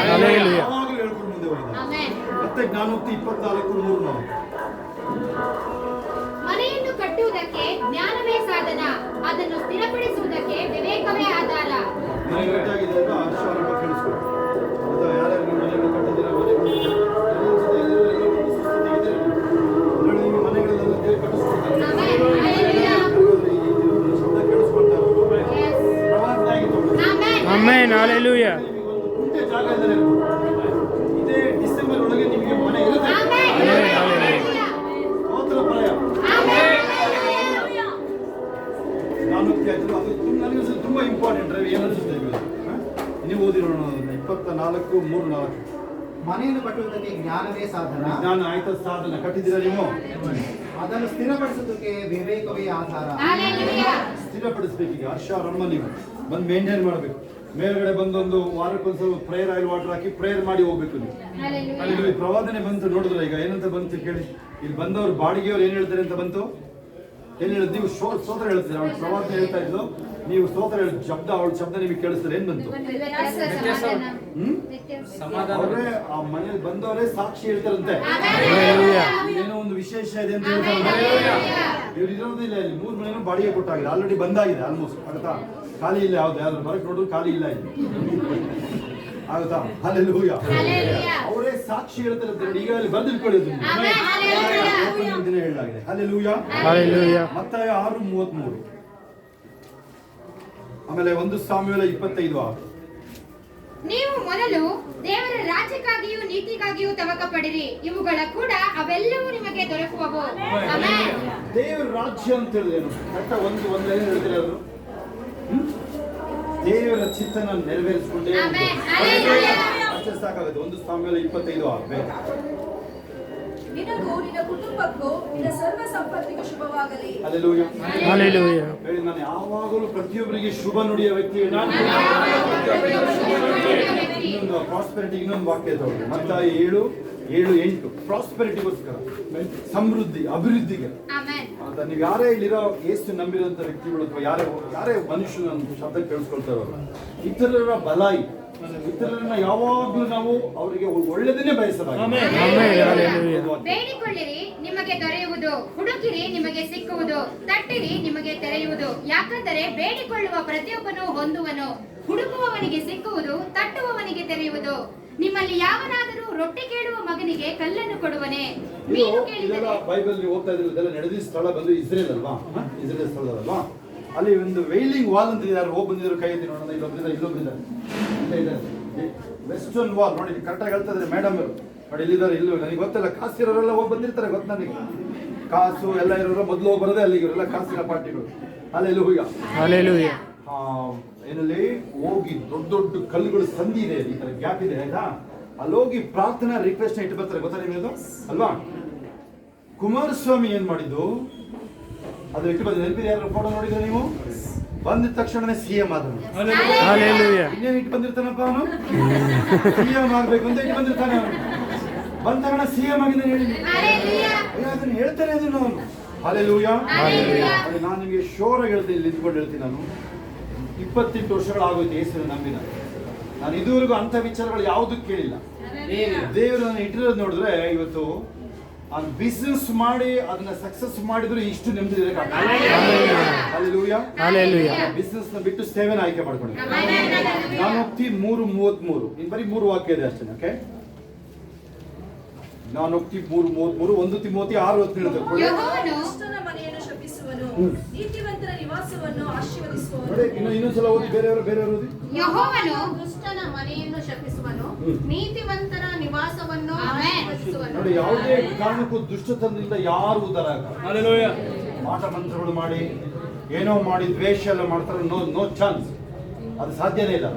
ಯಾವಾಗಲೂ ಹೇಳ್ಕೊಂಡು ಮುಂದೆ ಹೋಗಿದೆ. ಮತ್ತೆ ಜ್ಞಾನೋಕ್ತಿ 24:3. ಮನೆಯನ್ನು ಕಟ್ಟುವುದಕ್ಕೆ ಜ್ಞಾನವೇ ಸಾಧನ, ಅದನ್ನು ಸ್ಥಿರಪಡಿಸುವುದಕ್ಕೆ ವಿವೇಕವೇ ಆಧಾರ. ಮನೆ ಕಟ್ಟಾಗಿದೆ ಅಂತ ಆಶೀರ್ವಾದ ಕೇಳಿಸ್ಕೊಳ್ಳಿ. ಯಾರ್ಯಾರು ನಿಮ್ಮ ಮನೆಗಳು ಕಟ್ಟಿದ್ದೀರಾ, ಮನೆಗಳೆಲ್ಲ ದೇವರು ಕಟ್ಟಿಸ್ಕೊಡ್ತಾರೆ, ಶಬ್ದ ಕೇಳಿಸ್ಕೊಳ್ತಾರೆ. ಕುಂಟೆ ಜಾಗ ಇದ್ದರೆ ಇದೇ ಡಿಸೆಂಬರ್ ಒಳಗೆ ನಿಮಗೆ ಮನೆ ಇರುತ್ತೆ. ನನಗೆ ತುಂಬಾ ಇಂಪಾರ್ಟೆಂಟ್. ರವಿ ಏನನ್ಸುತ್ತೆ ನೀವು ಓದಿರೋಣ 24:3-4. ಮನೆಯನ್ನು ಕಟ್ಟುವುದಕ್ಕೆ ಜ್ಞಾನವೇ ಸಾಧನ. ಜ್ಞಾನ ಆಯ್ತ ಸಾಧನ. ಕಟ್ಟಿದ್ದೀರಾ ನೀವು? ಅದನ್ನು ಸ್ಥಿರಪಡಿಸೋದಕ್ಕೆ ವಿವೇಕವೇ ಆಧಾರ. ಸ್ಥಿರಪಡಿಸ್ಬೇಕೀಗ ಹರ್ಷಾರಮ್ಮ ನೀವು ಬಂದು ಮೇಂಟೈನ್ ಮಾಡಬೇಕು. ಮೇಲ್ಗಡೆ ಬಂದೊಂದು ವಾರಕ್ಕೊಂದ್ಸಲ ಪ್ರೇಯರ್ ಆಯಿಲ್ ವಾಟರ್ ಹಾಕಿ ಪ್ರೇಯರ್ ಮಾಡಿ ಹೋಗ್ಬೇಕು ನೀವು. ಅಲ್ಲಿ ಪ್ರವಾದನೆ ಬಂತು ನೋಡಿದ್ರೆ ಈಗ ಏನಂತ ಬಂತು ಕೇಳಿ. ಇಲ್ಲಿ ಬಂದವರು ಬಾಡಿಗೆಯವ್ರು ಏನ್ ಹೇಳ್ತಾರೆ ಅಂತ ಬಂತು. ಏನ್ ಹೇಳಿದ್ ನೀವು? ಸ್ತೋತ್ರ ಹೇಳ್ತೀರ. ಅವ್ಳು ಪ್ರವಾದನೆ ಹೇಳ್ತಾ ಇದ್ಲು, ನೀವು ಸ್ತೋತ್ರ ಹೇಳಿ ಶಬ್ದ, ಅವಳ ಶಬ್ದ ನಿಮಗೆ ಕೇಳಿಸ್ತಾರೆ. ಏನ್ ಬಂತು? ಅವರೇ ಆ ಮನೇಲಿ ಬಂದವರೇ ಸಾಕ್ಷಿ ಹೇಳ್ತಾರಂತೆ. ಏನೋ ಒಂದು ವಿಶೇಷ ಇದೆ ಅಂತ ಹೇಳ್ತಾರೆ. ಇವ್ರು ಇರೋದಿಲ್ಲ ಇಲ್ಲಿ. 3 ಮನೆನೂ ಬಾಡಿಗೆ ಕೊಟ್ಟಾಗಿದೆ, ಆಲ್ರೆಡಿ ಬಂದಾಗಿದೆ ಆಲ್ಮೋಸ್ಟ್. ಆಗುತ್ತಾ? ಖಾಲಿ ಇಲ್ಲ, ಯಾವ್ದು ಯಾರು ಬರಕ್ ನೋಡಿದ್ರು ಖಾಲಿ ಇಲ್ಲ ಇಲ್ಲಿ. ಆಗುತ್ತಾ? ಹಲ್ಲೆಲೂಯ. ಅವರೇ ಸಾಕ್ಷಿ ಹೇಳ್ತಾರೆ. ಈಗ ಅಲ್ಲಿ ಬಂದಿಟ್ಕೊಳ್ಳೋದು ದಿನ ಹೇಳಲಾಗಿದೆ. ಹಲ್ಲೆಲೂಯ. ಮತ್ತಾಯ 6:33. ಆಮೇಲೆ 1 ಸಾಮುವೇಲ 25:6. ನೀವು ಮೊದಲು ದೇವರ ರಾಜ್ಯಕ್ಕಾಗಿಯೂ ನೀತಿಗಾಗಿಯೂ ತವಕ ಪಡಿರಿ, ಇವುಗಳ ಕೂಡ ಅವೆಲ್ಲವೂ ನಿಮಗೆ ದೊರಕುವವು. ದೇವರ ರಾಜ್ಯ ಅಂತ ಹೇಳಿದ್ರೆ ಒಂದು ಲೈನ್ ಹೇಳ್ತೀರ ಅದು. ದೇವರ ಚಿತ್ತನ ನೆರವೇರಿಸಿಕೊಂಡೇ ಅಷ್ಟೇ ಸಾಕಾಗುತ್ತೆ. 1 ಸಾಮುವೇಲ 25:6. ನಿನಗೂ ನಿನ್ನ ಕುಟುಂಬಕ್ಕೂ ನಿನ್ನ ಸರ್ವ ಸಂಪತ್ತಿಗೂ ಶುಭವಾಗಲಿ. ಹಲ್ಲೆಲೂಯ. ಹೇಳಿ, ನಾನು ಯಾವಾಗಲೂ ಪ್ರತಿಯೊಬ್ಬರಿಗೆ ಶುಭ ನುಡಿಯ ವ್ಯಕ್ತಿ. ಇನ್ನೊಂದು ಪ್ರಾಸ್ಪೆರಿಟಿ, ಇನ್ನೊಂದು ವಾಕ್ಯ ತಗೊಳ್ಳಿ. ಮತ್ತಾಯ 7:8. ಪ್ರಾಸ್ಪೆರಿಟಿಗೋಸ್ಕರ, ಸಮೃದ್ಧಿ, ಅಭಿವೃದ್ಧಿಗೆ. ನೀವು ಯಾರೇ ಇಲ್ಲಿರೋ ಯೇಸು ನಂಬಿರುವಂತ ವ್ಯಕ್ತಿಗಳು ಅಥವಾ ಯಾರೇ ಮನುಷ್ಯನ ಶಬ್ದ ಕೇಳಿಸ್ಕೊಳ್ತಾರೋ, ಇತರರ ಬಲಾಯಿ, ಇತರರನ್ನ ಯಾವಾಗ್ಲೂ ನಾವು ಅವರಿಗೆ ಒಳ್ಳೆದನ್ನೇ ಬಯಸಬೇಕು. ಬೇಡಿಕೊಳ್ಳಿರಿ ನಿಮಗೆ ದೊರೆಯುವುದು, ಹುಡುಕಿರಿ ನಿಮಗೆ ಸಿಕ್ಕುವುದು, ತಟ್ಟಿರಿ ನಿಮಗೆ ತೆರೆಯುವುದು. ಯಾಕಂದರೆ ಬೇಡಿಕೊಳ್ಳುವ ಪ್ರತಿಯೊಬ್ಬನು ಹೊಂದುವನು, ಹುಡುಕುವವನಿಗೆ ಸಿಕ್ಕುವುದು, ತಟ್ಟುವವನಿಗೆ ತೆರೆಯುವುದು. ನಿಮ್ಮಲ್ಲಿ ಯಾವನಾದರೂ ರೊಟ್ಟಿ ಕೇಳುವ ಮಗನಿಗೆ ಕಲ್ಲನ್ನು ಕೊಡುವನೇ? ಇದು ಮೀನು ಇದೆಲ್ಲ ಕೇಳಿದರೆ ಬೈಬಲ್ ನೀವು ಓದ್ತಾ ಇದ್ರೆ ಇದೆಲ್ಲ ನಡೆದಿದ್ದ ಸ್ಥಳ ಬಂದು ಇಸ್ರೇಲ್ ಅಲ್ವಾ? ಇಸ್ರೇಲ್ ಸ್ಥಳದಲ್ವಾ? ಅಲ್ಲಿ ಒಂದು ವೈಲಿಂಗ್ ವಾಲ್ ಅಂತ ಇದೆ. ಯಾರು ಹೋಗಿ ಬಂದಿದ್ರು ಕೈ ಎತ್ತಿ ನೋಡೋಣ. ಇಲ್ಲೊಬ್ಬರಿದ್ದಾರೆ ವೆಸ್ಟರ್ನ್ ವಾಲ್ ನೋಡಿ, ಕರೆಕ್ಟಾಗಿ ಹೇಳ್ತಾ ಇದ್ದಾರೆ ಮೇಡಮ್ ಅವರು. ನೋಡಿ ಇಲ್ಲಿದ್ದಾರೆ. ಇಲ್ಲೂ ನನಗೆ ಗೊತ್ತಿಲ್ಲ, ಕಾಸು ಇರೋರೆಲ್ಲ ಹೋಗಿ ಬಂದಿರ್ತಾರೆ, ಗೊತ್ತು ನನಗೆ. ಕಾಸು ಎಲ್ಲ ಇರೋರು ಮೊದಲು ಹೋಗಿ ಬರೋದೇ ಅಲ್ಲಿಗೆ, ಇವರೆಲ್ಲ ಕಾಸಿನ ಪಾರ್ಟಿಗಳು. Hallelujah. ಏನಲ್ಲಿ ಹೋಗಿ ದೊಡ್ಡ ದೊಡ್ಡ ಕಲ್ಲುಗಳು ಸಂಧಿ ಇದೆ, ಈ ತರ ಗ್ಯಾಪ್ ಇದೆ ಆಯ್ತಾ? ಅಲ್ಲಿ ಹೋಗಿ ಪ್ರಾರ್ಥನಾ ರಿಕ್ವೆಸ್ಟ್ ಇಟ್ಟು ಬರ್ತಾರೆ. ಗೊತ್ತಾ ನಿಮಗೆ ಅಲ್ವಾ? ಕುಮಾರಸ್ವಾಮಿ ಏನ್ ಮಾಡಿದ್ದು ಅದು ಇಟ್ಟು ಬಂದ ನೆನಪಿದೆ? ಯಾರು ಫೋಟೋ ನೋಡಿದ್ರೆ ನೀವು? ಬಂದಿದ ತಕ್ಷಣನೇ CM ಆದನು. Hallelujah. ಇನ್ನೇನು ಇಟ್ಟು ಬಂದಿರ್ತಾನಪ್ಪ ಅವನು? CM ಆಗ್ಬೇಕು ಅಂತ ಇಟ್ಟು ಬಂದಿರ್ತಾನೆ ಅವನು. ಬಂದ ತಕ್ಷಣ CM ಆಗಿದೆ ಹೇಳಿ. ಅದನ್ನ ಹೇಳ್ತಾನೆ ಅದನ್ನು ಅವನು. Hallelujah. ನಾನು ನಿಮಗೆ ಶೋರ್ ಆಗಿ ಹೇಳ್ತೀನಿ, ಇಲ್ಲಿ ನಿಂತ್ಕೊಂಡು ಹೇಳ್ತೀನಿ. ನಾನು 28 ವರ್ಷಗಳಾಗೋಯ್ತು ಯೇಸುವಿನ ನಂಬಿನ. ನಾನು ಇದುವರೆಗೂ ಅಂಥ ವಿಚಾರಗಳು ಯಾವುದೂ ಕೇಳಿಲ್ಲ. ದೇವರು ನಾನು ಇಟ್ಟಿರೋದು ನೋಡಿದ್ರೆ ಇವತ್ತು ಅವ್ನು ಬಿಸ್ನೆಸ್ ಮಾಡಿ ಅದನ್ನ ಸಕ್ಸಸ್ ಮಾಡಿದ್ರು ಇಷ್ಟು ನೆಮ್ಮದಿ ಇರಕ್ಕೆ. ಬಿಸ್ನೆಸ್ ನ ಬಿಟ್ಟು ಸೇವೆನ ಆಯ್ಕೆ ಮಾಡ್ಕೊಂಡಿದ್ದೆ. ನಾನು ಹೋಗ್ತಿ 3:33. ಇನ್ ಬರೀ 3 ವಾಕ್ಯ ಇದೆ ಅಷ್ಟೇ. ಓಕೆ, ನಾನು ಹೋಗ್ತಿ 3:33. 1 ತಿಮೋತಿ 6:17. ಯೆಹೋವನು ದುಷ್ಟನ ಮನೆಯನ್ನು ಶಪಿಸುವನು, ನೀತಿವಂತರ ನಿವಾಸವನ್ನು ಆಶೀರ್ವದಿಸುವನು. ನೋಡಿ, ಇನ್ನೊಂದ್ಸಲ ಓದಿ, ಬೇರೆಯವರು ಓದಿ. ಯೆಹೋವನು ದುಷ್ಟನ ಮನೆಯನ್ನು ಶಪಿಸುವನು, ನೀತಿವಂತರ ನಿವಾಸವನ್ನು ಆಮೆನ್. ಆಶೀರ್ವದಿಸುವನು. ನೋಡಿ, ಯಾವುದೇ ಕಾರಣಕ್ಕೂ ದುಷ್ಟತನದಿಂದ ಯಾರು ಉದ್ಧಾರ ಆಗಲ್ಲ. ಮಾಟ ಮಂತ್ರಗಳು ಮಾಡಿ ಏನೋ ಮಾಡಿ ದ್ವೇಷ ಎಲ್ಲ ಮಾಡ್ತಾರೆ. ನೋ ಚಾನ್ಸ್, ಅದು ಸಾಧ್ಯನೇ ಇಲ್ಲ.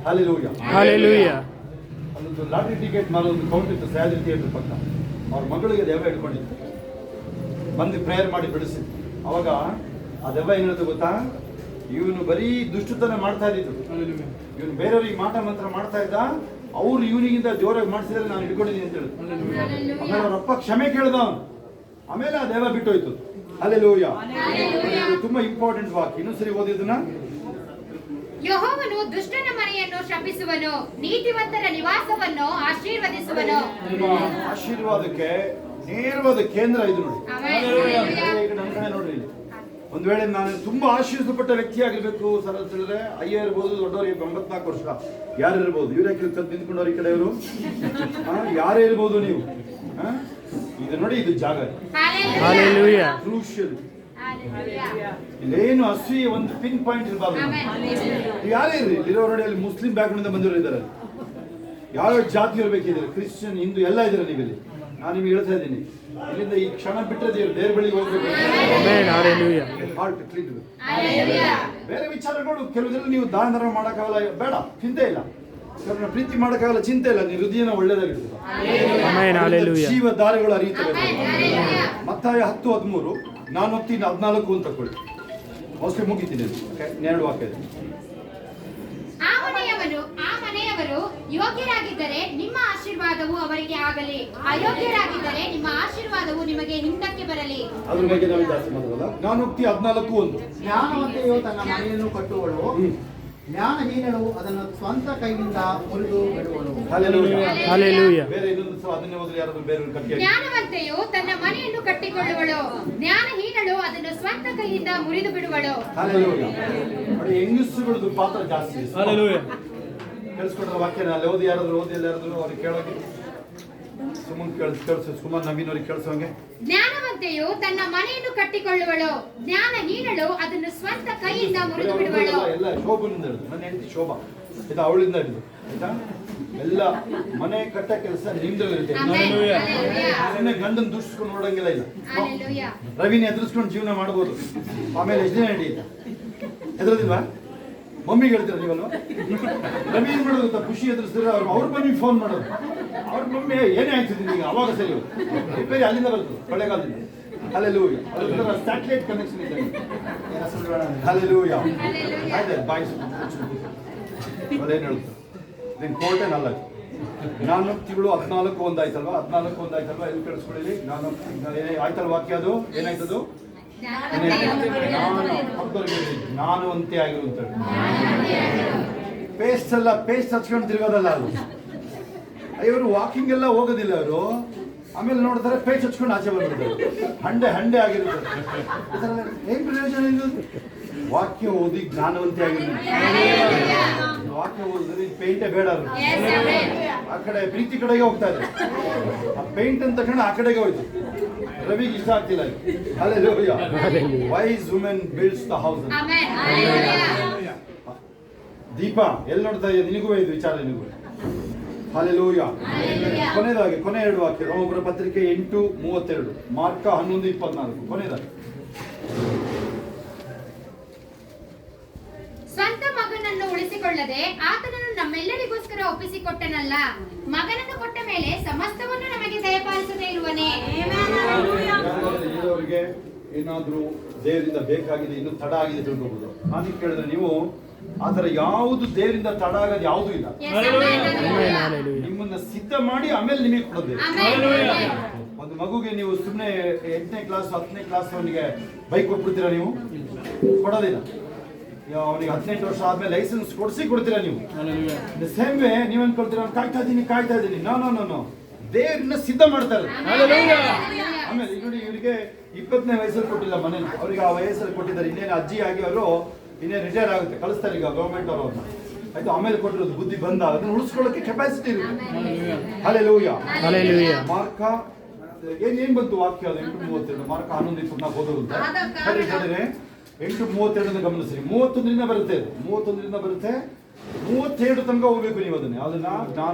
Hallelujah. ಅಲ್ಲೊಂದು ಲಾಟ್ರಿ ಟಿಕೆಟ್ ಮಾರೋದು ಕೌಂಟ್ ಇತ್ತು ಸ್ಯಾಲರಿ ಥಿಯೇಟರ್ ಪಕ್ಕ. ಅವ್ರ ಮಗಳಿಗೆ ದೆವ್ವ ಹಿಡ್ಕೊಂಡಿತ್ತು. ಬಂದು ಪ್ರೇಯರ್ ಮಾಡಿ ಬಿಡಿಸಿದ್ರು. ಅವಾಗ ಆ ದೆವ್ವ ಏನಿರುತ್ತೆ ಗೊತ್ತಾ? ಇವನು ಬರೀ ದುಷ್ಟತನ ಮಾಡ್ತಾ ಇದ್ದಿದ್ದು. ಇವನು ಬೇರೆಯವ್ರಿಗೆ ಮಾಟ ಮಂತ್ರ ಮಾಡ್ತಾ ಇದ್ದ. ಅವ್ರು ಇವನಿಗಿಂತ ಜೋರಾಗಿ ಮಾಡಿಸಿದ್ರೆ ನಾನು ಹಿಡ್ಕೊಂಡಿದ್ದೀನಿ ಅಂತ ಹೇಳಿದ್ರು. ಆಮೇಲೆ ಅವ್ರ ಅಪ್ಪ ಕ್ಷಮೆ ಕೇಳ್ದ ಅವನು. ಆಮೇಲೆ ಆ ದೆವ್ವ ಬಿಟ್ಟೋಯ್ತು. Hallelujah. ಇದು ತುಂಬಾ ಇಂಪಾರ್ಟೆಂಟ್ ವಾಕ್. ಇನ್ನೊಂದ್ಸರಿ ಓದಿದ್ದನ್ನ. ಯೆಹೋವನು ದುಷ್ಟನ ಮನೆಯನ್ನು ಶಪಿಸುವನು, ನೀತಿವಂತರ ನಿವಾಸವನ್ನು ಆಶೀರ್ವದಿಸುವನು. ನಿಮ್ಮ ಆಶೀರ್ವಾದಕ್ಕೆ ನೇರವಾದ ಕೇಂದ್ರ ಇದು ನೋಡಿ. ಈಗ ನನ್ನ ಕಡೆ ನೋಡ್ರಿ ಇಲ್ಲಿ. ಒಂದ್ ವೇಳೆ ನಾನು ತುಂಬಾ ಆಶೀರ್ವದಿಸಲ್ಪಟ್ಟ ವ್ಯಕ್ತಿ ಆಗಿರ್ಬೇಕು ಸರ್ ಅಂತ ಹೇಳಿದ್ರೆ ಅಯ್ಯ ಇರ್ಬೋದು, ದೊಡ್ಡವರಿಗೆ 84 ವರ್ಷ ಯಾರು ಇರ್ಬೋದು. ಇವ್ರ ನಿಂತ್ಕೊಂಡವ್ರ ಈ ಕಡೆಯವರು ಯಾರೇ ಇರ್ಬೋದು ನೀವು. ಇದು ನೋಡಿ, ಇದು ಜಾಗ Hallelujah. ಕ್ರೂಷಿಯಲ್. ಇಲ್ಲೇನು ಅಸೂಯೆ ಒಂದು ಪಿನ್ ಪಾಯಿಂಟ್ ಇರಬಾರ್ದು. ಯಾರೇ ಇರ್ರಿ, ಇಲ್ಲಿರೋ ನೋಡಿ, ಅಲ್ಲಿ ಮುಸ್ಲಿಂ ಬ್ಯಾಕ್ಗ್ರೌಂಡ್ ಇಂದ ಬಂದಿರೋ ಇದ್ದಾರೆ, ಯಾವ ಜಾತಿ ಇರಬೇಕಿದ್ದಾರೆ, ಕ್ರಿಶ್ಚಿಯನ್, ಹಿಂದೂ ಎಲ್ಲ ಇದ್ದಾರೆ ನೀವಿಲ್ಲಿ. ನಾನು ನಿಮ್ಗೆ ಹೇಳ್ತಾ ಇದ್ದೀನಿ, ಇಲ್ಲಿಂದ ಈ ಕ್ಷಣ ಬಿಟ್ಟರೆ ದೇವ್ರ ಬಳಿಗೆ ಹೋಗ್ಬೇಕು. Heart clean. ಬೇರೆ ವಿಚಾರಗಳು ಕೆಲವುದ್ರಲ್ಲಿ ನೀವು ದಾನ ಧರ್ಮ ಮಾಡೋಕ್ಕಾಗಲ್ಲ, ಬೇಡ, ಚಿಂತೆ ಇಲ್ಲ. ಕೆಲವ್ರನ್ನ ಪ್ರೀತಿ ಮಾಡೋಕ್ಕಾಗಲ್ಲ, ಚಿಂತೆ ಇಲ್ಲ. ನೀವು ಹೃದಯನ ಒಳ್ಳೇದಾಗಿರ್ತದೆ. ಜೀವ ದಾರಿಗಳು ಅರಿಯುತ್ತವೆ. ಮತ್ತಾಯ 10:13. ನಾನು ಹೋಗ್ತೀನಿ 14 ಅಂತ ತಗೊಳ್ಳಿ. ಮೋಸ್ಟ್ಲಿ ಮುಗಿತೀನಿ. 2 ವಾಕ್ಯ ಇದೆ. ಆ ಮನೆಯವರು ಯೋಗ್ಯರಾಗಿದ್ದರೆ ನಿಮ್ಮ ಆಶೀರ್ವಾದವು ಅವರಿಗೆ ಆಗಲಿ, ಅಯೋಗ್ಯರಾಗಿದ್ದರೆ ನಿಮ್ಮ ಆಶೀರ್ವಾದವು ನಿಮಗೆ ಹಿಂದಕ್ಕೆ ಬರಲಿ. ಅದ್ರ ಬಗ್ಗೆ ನಾವು ಜಾಸ್ತಿ ಮಾತಾಡಲ್ಲ. ನಾನು ಹೋಗ್ತೀನಿ 14:1. ಜ್ಞಾನವಂತೆಯು ತನ್ನ ಮನೆಯನ್ನು ಕಟ್ಟುವಳು, ಜ್ಞಾನಹೀನಳು ಅದನ್ನು ಸ್ವಂತ ಕೈಯಿಂದ ಮುರಿದು ಬಿಡುವಳು. Hallelujah. ಬೇರೆ ಇನ್ನೊಂದು ಸಲ ಅದನ್ನೇ ಓದಿ. ಯಾರಾದ್ರೂ ಬೇರೆ ಕಟ್ಟಿ. ಜ್ಞಾನವಂತೆಯು ತನ್ನ ಮನೆಯನ್ನು ಕಟ್ಟಿಕೊಳ್ಳುವಳು, ಜ್ಞಾನಹೀನಳು ಅದನ್ನು ಸ್ವಂತ ಕೈಯಿಂದ ಮುರಿದು ಬಿಡುವಳು. ನೋಡಿ, ಹೆಂಗಸುಗಳದ್ದು ಪಾತ್ರ ಜಾಸ್ತಿ. ಕೇಳಿಸ್ಕೊಂಡ್ರೆ ವಾಕ್ಯನ ಅಲ್ಲಿ ಓದಿ. ಯಾರಾದ್ರೂ ಅವ್ರಿಗೆ ಕೇಳೋಕೆ ಸುಮ್ಮನೆ ಕೇಳಿಸ್ ಸುಮಾರು ನವೀನವ್ರಿಗೆ ಕೇಳಿಸೋಂಗೆ. ಜ್ಞಾನವಂತೆಯು ತನ್ನ ಮನೆಯನ್ನು ಕಟ್ಟಿಕೊಳ್ಳುವಳು, ಜ್ಞಾನಹೀನಳು ಅದನ್ನು ಸ್ವಂತ ಕೈಯಿಂದ ಮುರಿದು ಬಿಡುವಳು. ಎಲ್ಲ ಶೋಭನಿಂದ ಹಿಡಿದು, ನನ್ನ ಹೆಂಡತಿ ಶೋಭಾ, ಇದು ಅವಳಿಂದ ಹಿಡಿದು ಆಯ್ತಾ, ಎಲ್ಲ ಮನೆ ಕಟ್ಟ ಕೆಲಸ ನಿಮ್ದಿರುತ್ತೆ. ಸುಮ್ಮನೆ ಗಂಡನ್ ದುಷ್ಟಿಸ್ಕೊಂಡು ನೋಡಂಗಿಲ್ಲ. ಇಲ್ಲ, ರವಿನ ಎದುರಿಸ್ಕೊಂಡು ಜೀವನ ಮಾಡ್ಬೋದು. ಆಮೇಲೆ ಎಷ್ಟು ದಿನ ಹಿಡಿಯುತ್ತೆ? ಎದುರೋದಿಲ್ವಾ? ಮಮ್ಮಿಗೆ ಹೇಳ್ತೀರ ನೀವಲ್ವ? ರವಿ ಏನ್ ಮಾಡೋದು ಗೊತ್ತಾ? ಖುಷಿ ಎದುರಿಸಿದ್ರೆ ಅವ್ರ ಮಮ್ಮಿ ಫೋನ್ ಮಾಡೋದು. ಅವ್ರ ಮಮ್ಮಿ ಏನೇ ಆಗ್ತಿದ್ದೀನಿ ಈಗ, ಅವಾಗ ಸರಿ ರಿಪೇರಿ ಅಲ್ಲಿಂದ ಬರ್ತದೆ, ಕೊಳ್ಳೇಗಾಲದಿಂದ. Hallelujah. ಅದರ ಸ್ಯಾಟಲೈಟ್ ಕನೆಕ್ಷನ್ ಇದೆ. Hallelujah. ಆಯ್ತು, ಬಾಯ್ ಅದೇನು ಹೇಳುತ್ತೆ ನಿನ್ ಕೋರ್ಟೇನಲ್ಲ. 4 ತಿಂಗಳು 14:1 ಆಯ್ತಲ್ವಾ? 14:1 ಆಯ್ತಲ್ವಾ? ಎಲ್ಲಿ ಕೇಳಿಸ್ಕೊಳ್ಳಿ. ಆಯ್ತಲ್ಲ ವಾಕ್ಯ? ಅದು ಏನಾಯ್ತದು? ಜ್ಞಾನವಂತೆ ಆಗಿರುವಂತ. ಪೇಸ್ಟ್ ಎಲ್ಲ ಪೇಸ್ಟ್ ಹಚ್ಕೊಂಡು ತಿರ್ಗೋದಲ್ಲ ಅದು. ಇವರು ವಾಕಿಂಗ್ ಎಲ್ಲ ಹೋಗೋದಿಲ್ಲ ಅವರು. ಆಮೇಲೆ ನೋಡ್ತಾರೆ ಪೇಸ್ಟ್ ಹಚ್ಕೊಂಡು ಆಚೆ ಬಂದ್ಬಿಡ್ತಾರೆ. ಹಂಡೆ ಆಗಿರುತ್ತೆ. ಏನ್ ಪ್ರಯೋಜನ ಇದು? ವಾಕ್ಯ ಓದಿ ಜ್ಞಾನವಂತಿ ಆಗಿರ್ಬೇಕು. ವಾಕ್ಯ ಓದಿದ್ರೆ ಪೇಂಟೇ ಬೇಡ ಅದು. ಆ ಕಡೆ ಪ್ರೀತಿ ಕಡೆಗೆ ಹೋಗ್ತಾ ಇದೆ. ಆ ಪೇಂಟ್ ಅಂತ ತಕ್ಷಣ ಆ ಕಡೆಗೆ ಹೋಯ್ತು. ರವಿಗೆ ಇಷ್ಟ ಆಗ್ತಿಲ್ಲ. Hallelujah. Wise woman builds the house. ದೀಪ ಎಲ್ಲಿ ನೋಡ್ತಾ ಇದೆಯಾ? ನಿನಗೂ ಇದು ವಿಚಾರ, ನಿನಗೂ. Hallelujah. ಕೊನೆಯದಾಗಿ ಕೊನೆ 2 ವಾಕ್ಯ, ರೋಮಪುರ ಪತ್ರಿಕೆ 8:32, ಮಾರ್ಕ 11:24. ಕೊನೆಯದಾಗಿ ಸ್ವಂತ ಮಗನನ್ನು ಉಳಿಸಿಕೊಳ್ಳದೆ ಆತನನ್ನು ನಮ್ಮೆಲ್ಲರಿಗೋಸ್ಕರ ಒಪ್ಪಿಸಿಕೊಟ್ಟನಲ್ಲ, ಮಗನನ್ನು ಕೊಟ್ಟ ಮೇಲೆ ಸಮಸ್ತವನ್ನು ನಮಗೆ ದಯಪಾಲಿಸದೇ ಇರುವನೇ. ಇರೋರಿಗೆ ಏನಾದ್ರೂ ದೇವರಿಂದ ಬೇಕಾಗಿದೆ, ಇನ್ನು ತಡ ಆಗಿದೆ ತಿಳ್ಕೋಬಹುದು. ನಾನು ಕೇಳಿದ್ರೆ ನೀವು ಆತರ ಯಾವುದು ದೇವರಿಂದ ತಡ ಆಗೋದು ಯಾವುದೂ ಇಲ್ಲ. ನಿಮ್ಮನ್ನ ಸಿದ್ಧ ಮಾಡಿ ಆಮೇಲೆ ನಿಮಗೆ ಕೊಡಬೇಕು. ಒಂದು ಮಗುಗೆ ನೀವು ಸುಮ್ಮನೆ 8ನೇ ಕ್ಲಾಸ್ 10ನೇ ಕ್ಲಾಸ್ ಅವನಿಗೆ ಬೈಕ್ ಕೊಟ್ಬಿಡ್ತೀರಾ? ನೀವು ಕೊಡೋದಿಲ್ಲ. ಅವನಿಗೆ 18 ವರ್ಷ ಆದ್ಮೇಲೆ ಲೈಸೆನ್ಸ್ ಕೊಡ್ತೀರಾ ನೀವು? ಸೇಮ್ ವೇ ನೀವ್ ಅನ್ಕೊಳ್ತೀರಾ ಕಾಯ್ತಾ ಇದ್ದೀನಿ. ನೋ ದೇವ್ರನ್ನ ಸಿದ್ಧ ಮಾಡ್ತಾರೆ. ಆಮೇಲೆ ನೋಡಿ, ಇವರಿಗೆ 20ನೇ ವಯಸ್ಸಲ್ಲಿ ಕೊಟ್ಟಿಲ್ಲ ಮನೇಲಿ, ಅವ್ರಿಗೆ ಆ ವಯಸ್ಸಲ್ಲಿ ಕೊಟ್ಟಿದ್ದಾರೆ. ಇನ್ನೇನು ಅಜ್ಜಿ ಆಗಿ ಅವರು ಇನ್ನೇನು ರಿಟೈರ್ ಆಗುತ್ತೆ, ಕಳಿಸ್ತಾರೆ ಈಗ ಗೌರ್ಮೆಂಟ್ ಅವ್ರನ್ನ. ಆಯ್ತು, ಆಮೇಲೆ ಕೊಟ್ಟಿರೋದು ಬುದ್ಧಿ ಬಂದ ಅದನ್ನ ಉಳಿಸ್ಕೊಳ್ಳೋಕೆ ಕೆಪಾಸಿಟಿ ಇರುತ್ತೆ. Hallelujah. ಮಾರ್ಕ ಏನ್ ಬಂತು ವಾಕ್ಯ? ಅದು 8:32, ಮಾರ್ಕ 11:24 ಓದೋದು ಅಂತ 8:32 ಗಮನಿಸಿ. 31ರಿಂದ ಬರುತ್ತೆ, 31ರಿಂದ ಬರುತ್ತೆ, 32 ತನಕ ಹೋಗ್ಬೇಕು ನೀವು ಅದನ್ನ.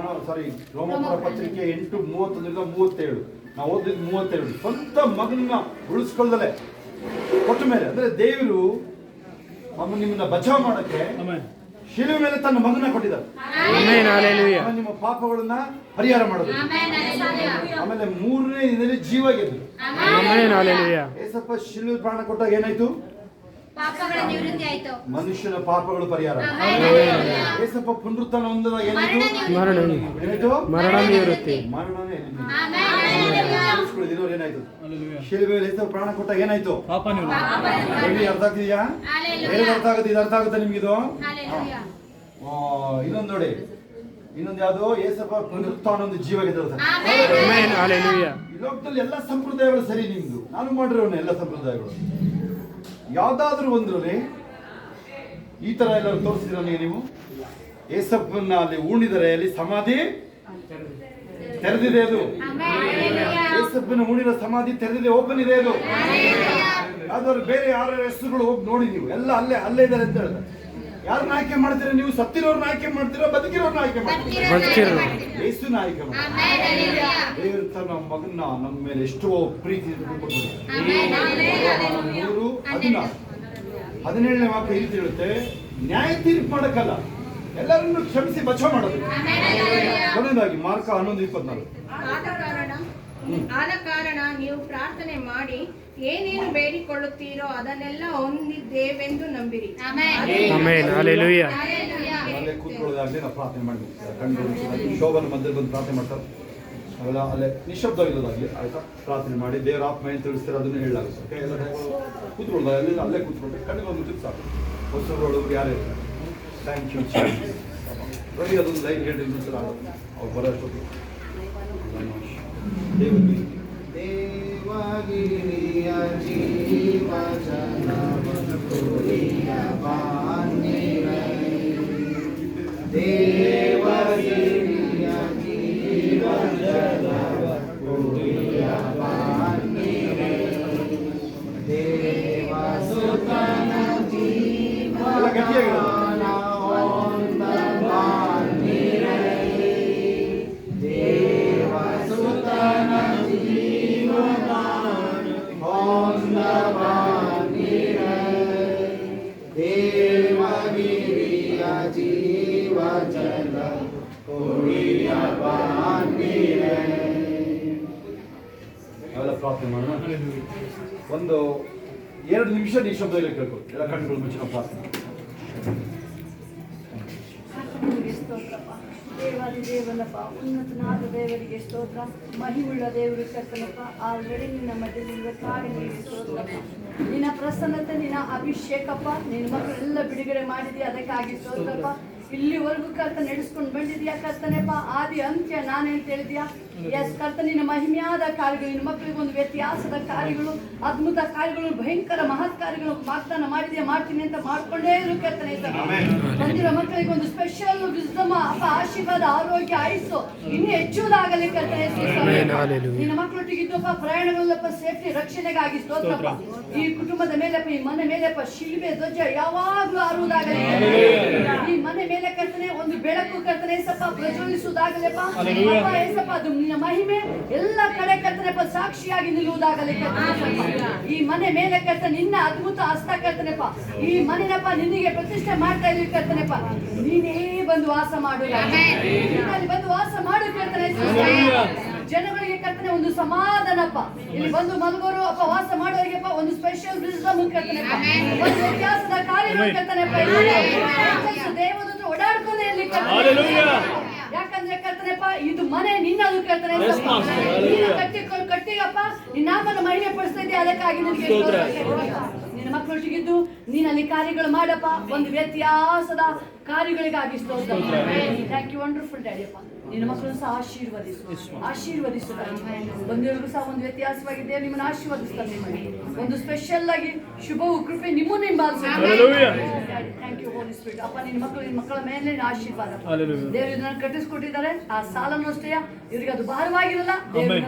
ರೋಮಪುರ ಪತ್ರಿಕೆ 8:31ರಿಂದ 37 ನಾವು ಓದಿದ್ದು 32. ಸ್ವಂತ ಮಗನ್ನ ಉಳಿಸ್ಕೊಳ್ದಲೆ ಕೊಟ್ಟ ಮೇಲೆ, ಅಂದ್ರೆ ದೇವರು ನಿಮ್ಮನ್ನ ಬಚಾವ್ ಮಾಡಕ್ಕೆ ಶಿಲುವೆ ಮೇಲೆ ತನ್ನ ಮಗನ ಕೊಟ್ಟಿದ್ದಾರೆ. ನಿಮ್ಮ ಪಾಪಗಳನ್ನ ಪರಿಹಾರ ಮಾಡೋದು. ಆಮೇಲೆ 3ನೇ ದಿನದಲ್ಲಿ ಜೀವ ಗೆದ್ದು. ಏಸಪ್ಪ ಶಿಲುವೆ ಪ್ರಾಣ ಕೊಟ್ಟಾಗ ಏನಾಯ್ತು? ಮನುಷ್ಯನ ಪಾಪಗಳು ಪರಿಹಾರ. ಏಸಪ್ಪ ಪುನರುತ್ಥಾನ ಹೊಂದಿದಾಗ ಏನಾಯ್ತು? ಮರಣ ನಿವೃತ್ತಿ. ಏನಾಯ್ತು? ಶಿಲುಬೆಯಲ್ಲಿ ಏಸಪ್ಪ ಪ್ರಾಣ ಕೊಟ್ಟಾಗ ಏನಾಯ್ತು? ಅರ್ಥ ಆಗ್ತಿದ್ಯಾ? ಅರ್ಥ ಆಗುತ್ತೆ. ಇದು ಅರ್ಥ ಆಗುತ್ತೆ ನಿಮ್ಗಿದು? ಇನ್ನೊಂದು ನೋಡಿ, ಇನ್ನೊಂದು ಯಾವ್ದು? ಏಸಪ್ಪ ಪುನರುತ್ಥಾನ ಒಂದು ಜೀವ ಗೆದ್ದ. ಈ ಲೋಕದಲ್ಲಿ ಎಲ್ಲ ಸಂಪ್ರದಾಯಗಳು ಸರಿ, ನಿಮ್ದು ನಾನು ಮಾಡಿರೋನು ಎಲ್ಲ ಸಂಪ್ರದಾಯಗಳು. ಯಾವ್ದಾದ್ರೂ ಒಂದ್ರಲ್ಲಿ ಈ ತರ ಎಲ್ಲರೂ ತೋರಿಸಿದ್ರ ನೀವು? ಏಸಪ್ಪನ್ನ ಅಲ್ಲಿ ಉಣಿದರೆ ಅಲ್ಲಿ ಸಮಾಧಿ ತೆರೆದಿದೆ. ಅದು ಏಸಪ್ಪನ ಉಣಿದ ಸಮಾಧಿ ತೆರೆದಿದೆ, ಓಪನ್ ಇದೆ. ಅದು ಯಾವ್ದಾದ್ರು ಬೇರೆ ಯಾರ ಹೆಸರುಗಳು ಹೋಗಿ ನೋಡಿ ನೀವು, ಎಲ್ಲ ಅಲ್ಲೇ ಇದ್ದಾರೆ ಅಂತ ಹೇಳ್ತಾರೆ. ಯಾರನ್ನ ಆಯ್ಕೆ ಮಾಡ್ತೀರಾ ನೀವು? ಸತ್ತಿರೋರ್ನ ಆಯ್ಕೆ ಮಾಡ್ತೀರಾ? ಬದುಕಿರೋರ್ನ ಆಯ್ಕೆ ಮಾಡ್ತೀರಾ? ಯೇಸುನ ಆಯ್ಕೆ ಮಾಡ್ತೀರಾ? ದೇವರು ತನ್ನ ಮಗನ್ನ ನಮ್ಮ ಮೇಲೆ ಎಷ್ಟೋ ಪ್ರೀತಿ 3:17 ವಾಕ್ಯ ಈ ರೀತಿ ಹೇಳುತ್ತೆ, ನ್ಯಾಯ ತೀರ್ಪು ಮಾಡಕ್ಕಲ್ಲ, ಎಲ್ಲರನ್ನು ಕ್ಷಮಿಸಿ ಬಚಾವ್ ಮಾಡೋದು. ಕೊನೆಯದಾಗಿ ಮಾರ್ಕ 11:24. ಆದ ಕಾರಣ ನೀವು ಪ್ರಾರ್ಥನೆ ಮಾಡಿ ಏನೇನು ಬೇಡಿಕೊಳ್ಳುತ್ತೀರೋ ಅದನ್ನೆಲ್ಲ ಹೊಂದಿದ್ದೇವೆಂದು ನಂಬಿರಿ. ಅಲ್ಲೇ ಕೂತ್ಕೊಳ್ಳೋದಾಗಲಿ ನಾವು ಪ್ರಾರ್ಥನೆ ಮಾಡಬೇಕು. ಕಂಡು ಶೋಭನ ಮಧ್ಯೆ ಬಂದು ಪ್ರಾರ್ಥನೆ ಮಾಡ್ತಾರೆ, ಅವೆಲ್ಲ ಅಲ್ಲೇ ನಿಶಬ್ದವಿಲ್ಲದಾಗಲಿ ಆಯ್ತಾ ಪ್ರಾರ್ಥನೆ ಮಾಡಿ ದೇವರ ಆತ್ಮ ಏನು ತಿಳಿಸ್ತಾರೆ ಅದನ್ನು ಹೇಳಲಾಗುತ್ತೆ. ಎಲ್ಲ ಕೂತ್ಕೊಳ್ಳೋದು ಅಲ್ಲೇ ಕೂತ್ಕೊಂಡು ಕಣ್ಣಿಗೆ ಒಂದು ಸಾಕು. ಹೊಸರು ಯಾರೇ ಇರ್ತಾರೆ. ಥ್ಯಾಂಕ್ ಯು ರವಿ, ಅದೊಂದು ಲೈನ್ ಹೇಳಿ ಅವ್ರು ಬರೋಷ್ಟೊತ್ತು ದೇವಗಿರಿಯ ಜೀವಜನವನುರಿಯ ಬಾನಿರೈ, ದೇವಗಿರಿಯ ಜೀವಜನವನುರಿಯ ಬಾನಿರೈ, ದೇವಸುತನ ಜೀವನ ಅವೆಲ್ಲ ಪ್ರಾರ್ಥನೆ ಮಾಡೋಣ. ಒಂದು 2 ನಿಮಿಷ ನಿಶಬ್ದದಲ್ಲಿ ಕೇಳ್ಕೊಳ್ಳಿ. ಎಲ್ಲ ಕಣ್ಗಳು ಮುಚ್ಚಿನ ಪ್ರಾರ್ಥನೆ. ದೇವನಪ್ಪ, ಉನ್ನತನಾದ ದೇವರಿಗೆ ಸ್ತೋತ್ರ. ಮಹಿವುಳ್ಳ ದೇವರು ಕರ್ತನಪ್ಪ, ಆಲ್ರೆಡಿ ನಿನ್ನ ಮಧ್ಯದಿಂದ ಕಾರ್ಯ ಸ್ತೋತ್ರಪ್ಪ. ನಿನ್ನ ಪ್ರಸನ್ನತೆ, ನಿನ್ನ ಅಭಿಷೇಕಪ್ಪ, ನಿನ್ನ ಮಕ್ಕಳೆಲ್ಲ ಬಿಡುಗಡೆ ಮಾಡಿದ್ಯಾ, ಅದಕ್ಕಾಗಿ ಸ್ತೋತ್ರಪ್ಪ. ಇಲ್ಲಿವರೆಗೂ ಕರ್ತ ನಡೆಸ್ಕೊಂಡು ಬಂದಿದ್ಯಾ ಕರ್ತನೆಪ್ಪ. ಆದಿ ಅಂತ್ಯ ನಾನೇ ಅಂತ ಹೇಳಿದ್ಯಾ. ಎಸ್ ಕರ್ತನೆ, ನಿನ್ನ ಮಹಿಮೆಯಾದ ಕಾರ್ಯಗಳು, ನಿನ್ನ ಮಕ್ಕಳಿಗೆ ಒಂದು ವ್ಯತ್ಯಾಸದ ಕಾರ್ಯಗಳು, ಅದ್ಭುತ ಕಾರ್ಯಗಳು, ಭಯಂಕರ ಮಹತ್ ಕಾರ್ಯಗಳು ವಾಗ್ದಾನ ಮಾಡಿದೆ ಮಾಡ್ತೀನಿ ಅಂತ ಮಾಡ್ಕೊಂಡೇ ಇರು ಕರ್ತನೆ. ಬಂದಿರೋ ಮಕ್ಕಳಿಗೆ ಒಂದು ಸ್ಪೆಷಲ್ ವಿಸ್ಡಮ್ ಅಪ್ಪ, ಆಶೀರ್ವಾದ, ಆರೋಗ್ಯ, ಆಯುಸ್ಸು ಇನ್ನೂ ಹೆಚ್ಚುವುದಾಗಲಿ ಕರ್ತನೆ. ನಿನ್ನ ಮಕ್ಕಳೊಟ್ಟಿಗೆ ಇದ್ದಪ್ಪ ಪ್ರಯಾಣಗಳಲ್ಲಪ್ಪ ಸೇಫ್ಟಿ ರಕ್ಷಣೆಗಾಗಿ ಸ್ತೋತ್ರಪ್ಪ. ಈ ಕುಟುಂಬದ ಮೇಲೆಪ್ಪ, ಈ ಮನೆ ಮೇಲೆಪ್ಪ ಶಿಲ್ಬೆ ಧ್ವಜ ಯಾವಾಗ್ಲೂ ಹಾರುವುದಾಗಲಿ. ಈ ಮನೆ ಮೇಲೆ ಕರ್ತನೆ ಒಂದು ಬೆಳಕು ಕರ್ತನೆ ಸಪ್ಪ ಪ್ರಜ್ವಲಿಸುವುದಾಗಲಪ್ಪ. ಏಸಪ್ಪ ಅದು ನಿನ್ನ ಮಹಿಮೆ ಎಲ್ಲ ಕಡೆ ಕರ್ತನೆಪ್ಪ ಸಾಕ್ಷಿಯಾಗಿ ನಿಲ್ಲುವುದಾಗಲಿ ಕರ್ತನೆ. ಈ ಮನೆ ಮೇಲೆ ಕರ್ತನೆ ನಿನ್ನ ಅದ್ಭುತ ಹಸ್ತ ಕರ್ತನೆಪ್ಪ. ಈ ಮನೆನಪ್ಪ ನಿನಗೆ ಪ್ರತಿಷ್ಠೆ ಮಾಡ್ತಾ ಇದ್ವಿ ಕರ್ತನೆಪ್ಪ. ನೀನೇ ಬಂದು ವಾಸ ಮಾಡು, ಅಲ್ಲಿ ಬಂದು ವಾಸ ಮಾಡು ಕರ್ತನೆ. ಜನಗಳಿಗೆ ಕರ್ತನೆ ಒಂದು ಸಮಾಧಾನಪ್ಪ. ಇಲ್ಲಿ ಬಂದು ಮಲಗೋರು ಅಪ್ಪ ವಾಸ ಮಾಡೋರಿಗೆಪ್ಪ ಒಂದು ಸ್ಪೆಷಲ್ ವಿಸ್ಡಮ್ ಕರ್ತನೆಪ್ಪ, ಒಂದು ವ್ಯತ್ಯಾಸದ ಕಾರ್ಯಗಳು ಕರ್ತನೆಪ್ಪ. ದೇವದೂತರು ಓಡಾಡ್ಕೊಂಡೇ ಇರ್ಲಿ ಕರ್ತನೆ. ಯಾಕಂದ್ರೆ ಕರ್ತನೆಪ್ಪ ಇದು ಮನೆ ನಿನ್ನದು ಕರ್ತನೆ. ಕಟ್ಟಿಗಪ್ಪ ನಿನ್ನ ನಾಮನ ಮಹಿಮೆ ಪಡಿಸ್ತಾ ಇದ್ದೆ, ಅದಕ್ಕಾಗಿ ನಿನಗೆ ನಿನ್ನ ಮಕ್ಕಳೊಟ್ಟಿಗಿದ್ದು ನೀನಲ್ಲಿ ಕಾರ್ಯಗಳು ಮಾಡಪ್ಪ, ಒಂದು ವ್ಯತ್ಯಾಸದ ಕಾರ್ಯಗಳಿಗಾಗಿ ಸ್ತೋತ್ರ. ಥ್ಯಾಂಕ್ ಯು ವಂಡರ್ಫುಲ್ ಡ್ಯಾಡಿ ಅಪ್ಪ. ನಿನ್ನ ಮಕ್ಕಳನ್ನು ಸಹ ಆಶೀರ್ವದಿಸು ಬಂದಿರೋರು ಸಹ ಒಂದು ವ್ಯತ್ಯಾಸವಾಗಿದ್ದೆ, ನಿಮ್ಮನ್ನು ಆಶೀರ್ವದಿಸ್ತಾರೆ. ನಿಮ್ಮಲ್ಲಿ ಒಂದು ಸ್ಪೆಷಲ್ ಆಗಿ ಶುಭವು ಕೃಪೆ ನಿಮ್ಮನ್ನು ಹಿಂಬಾಲಿಸುತ್ತೆ. ಥ್ಯಾಂಕ್ ಯು ಹೋಲಿ ಸ್ಪಿರಿಟ್ ಅಪ್ಪ. ನಿನ್ನ ಮಕ್ಕಳ ಮೇಲೆ ಆಶೀರ್ವಾದ ದೇವರು ಇದನ್ನು ಕಟ್ಟಿಸ್ಕೊಟ್ಟಿದ್ದಾರೆ. ಆ ಸಾಲನ್ನು ಅಷ್ಟೇ ಇವರಿಗೆ ಅದು ಭಾರವಾಗಿರಲ್ಲ. ದೇವರು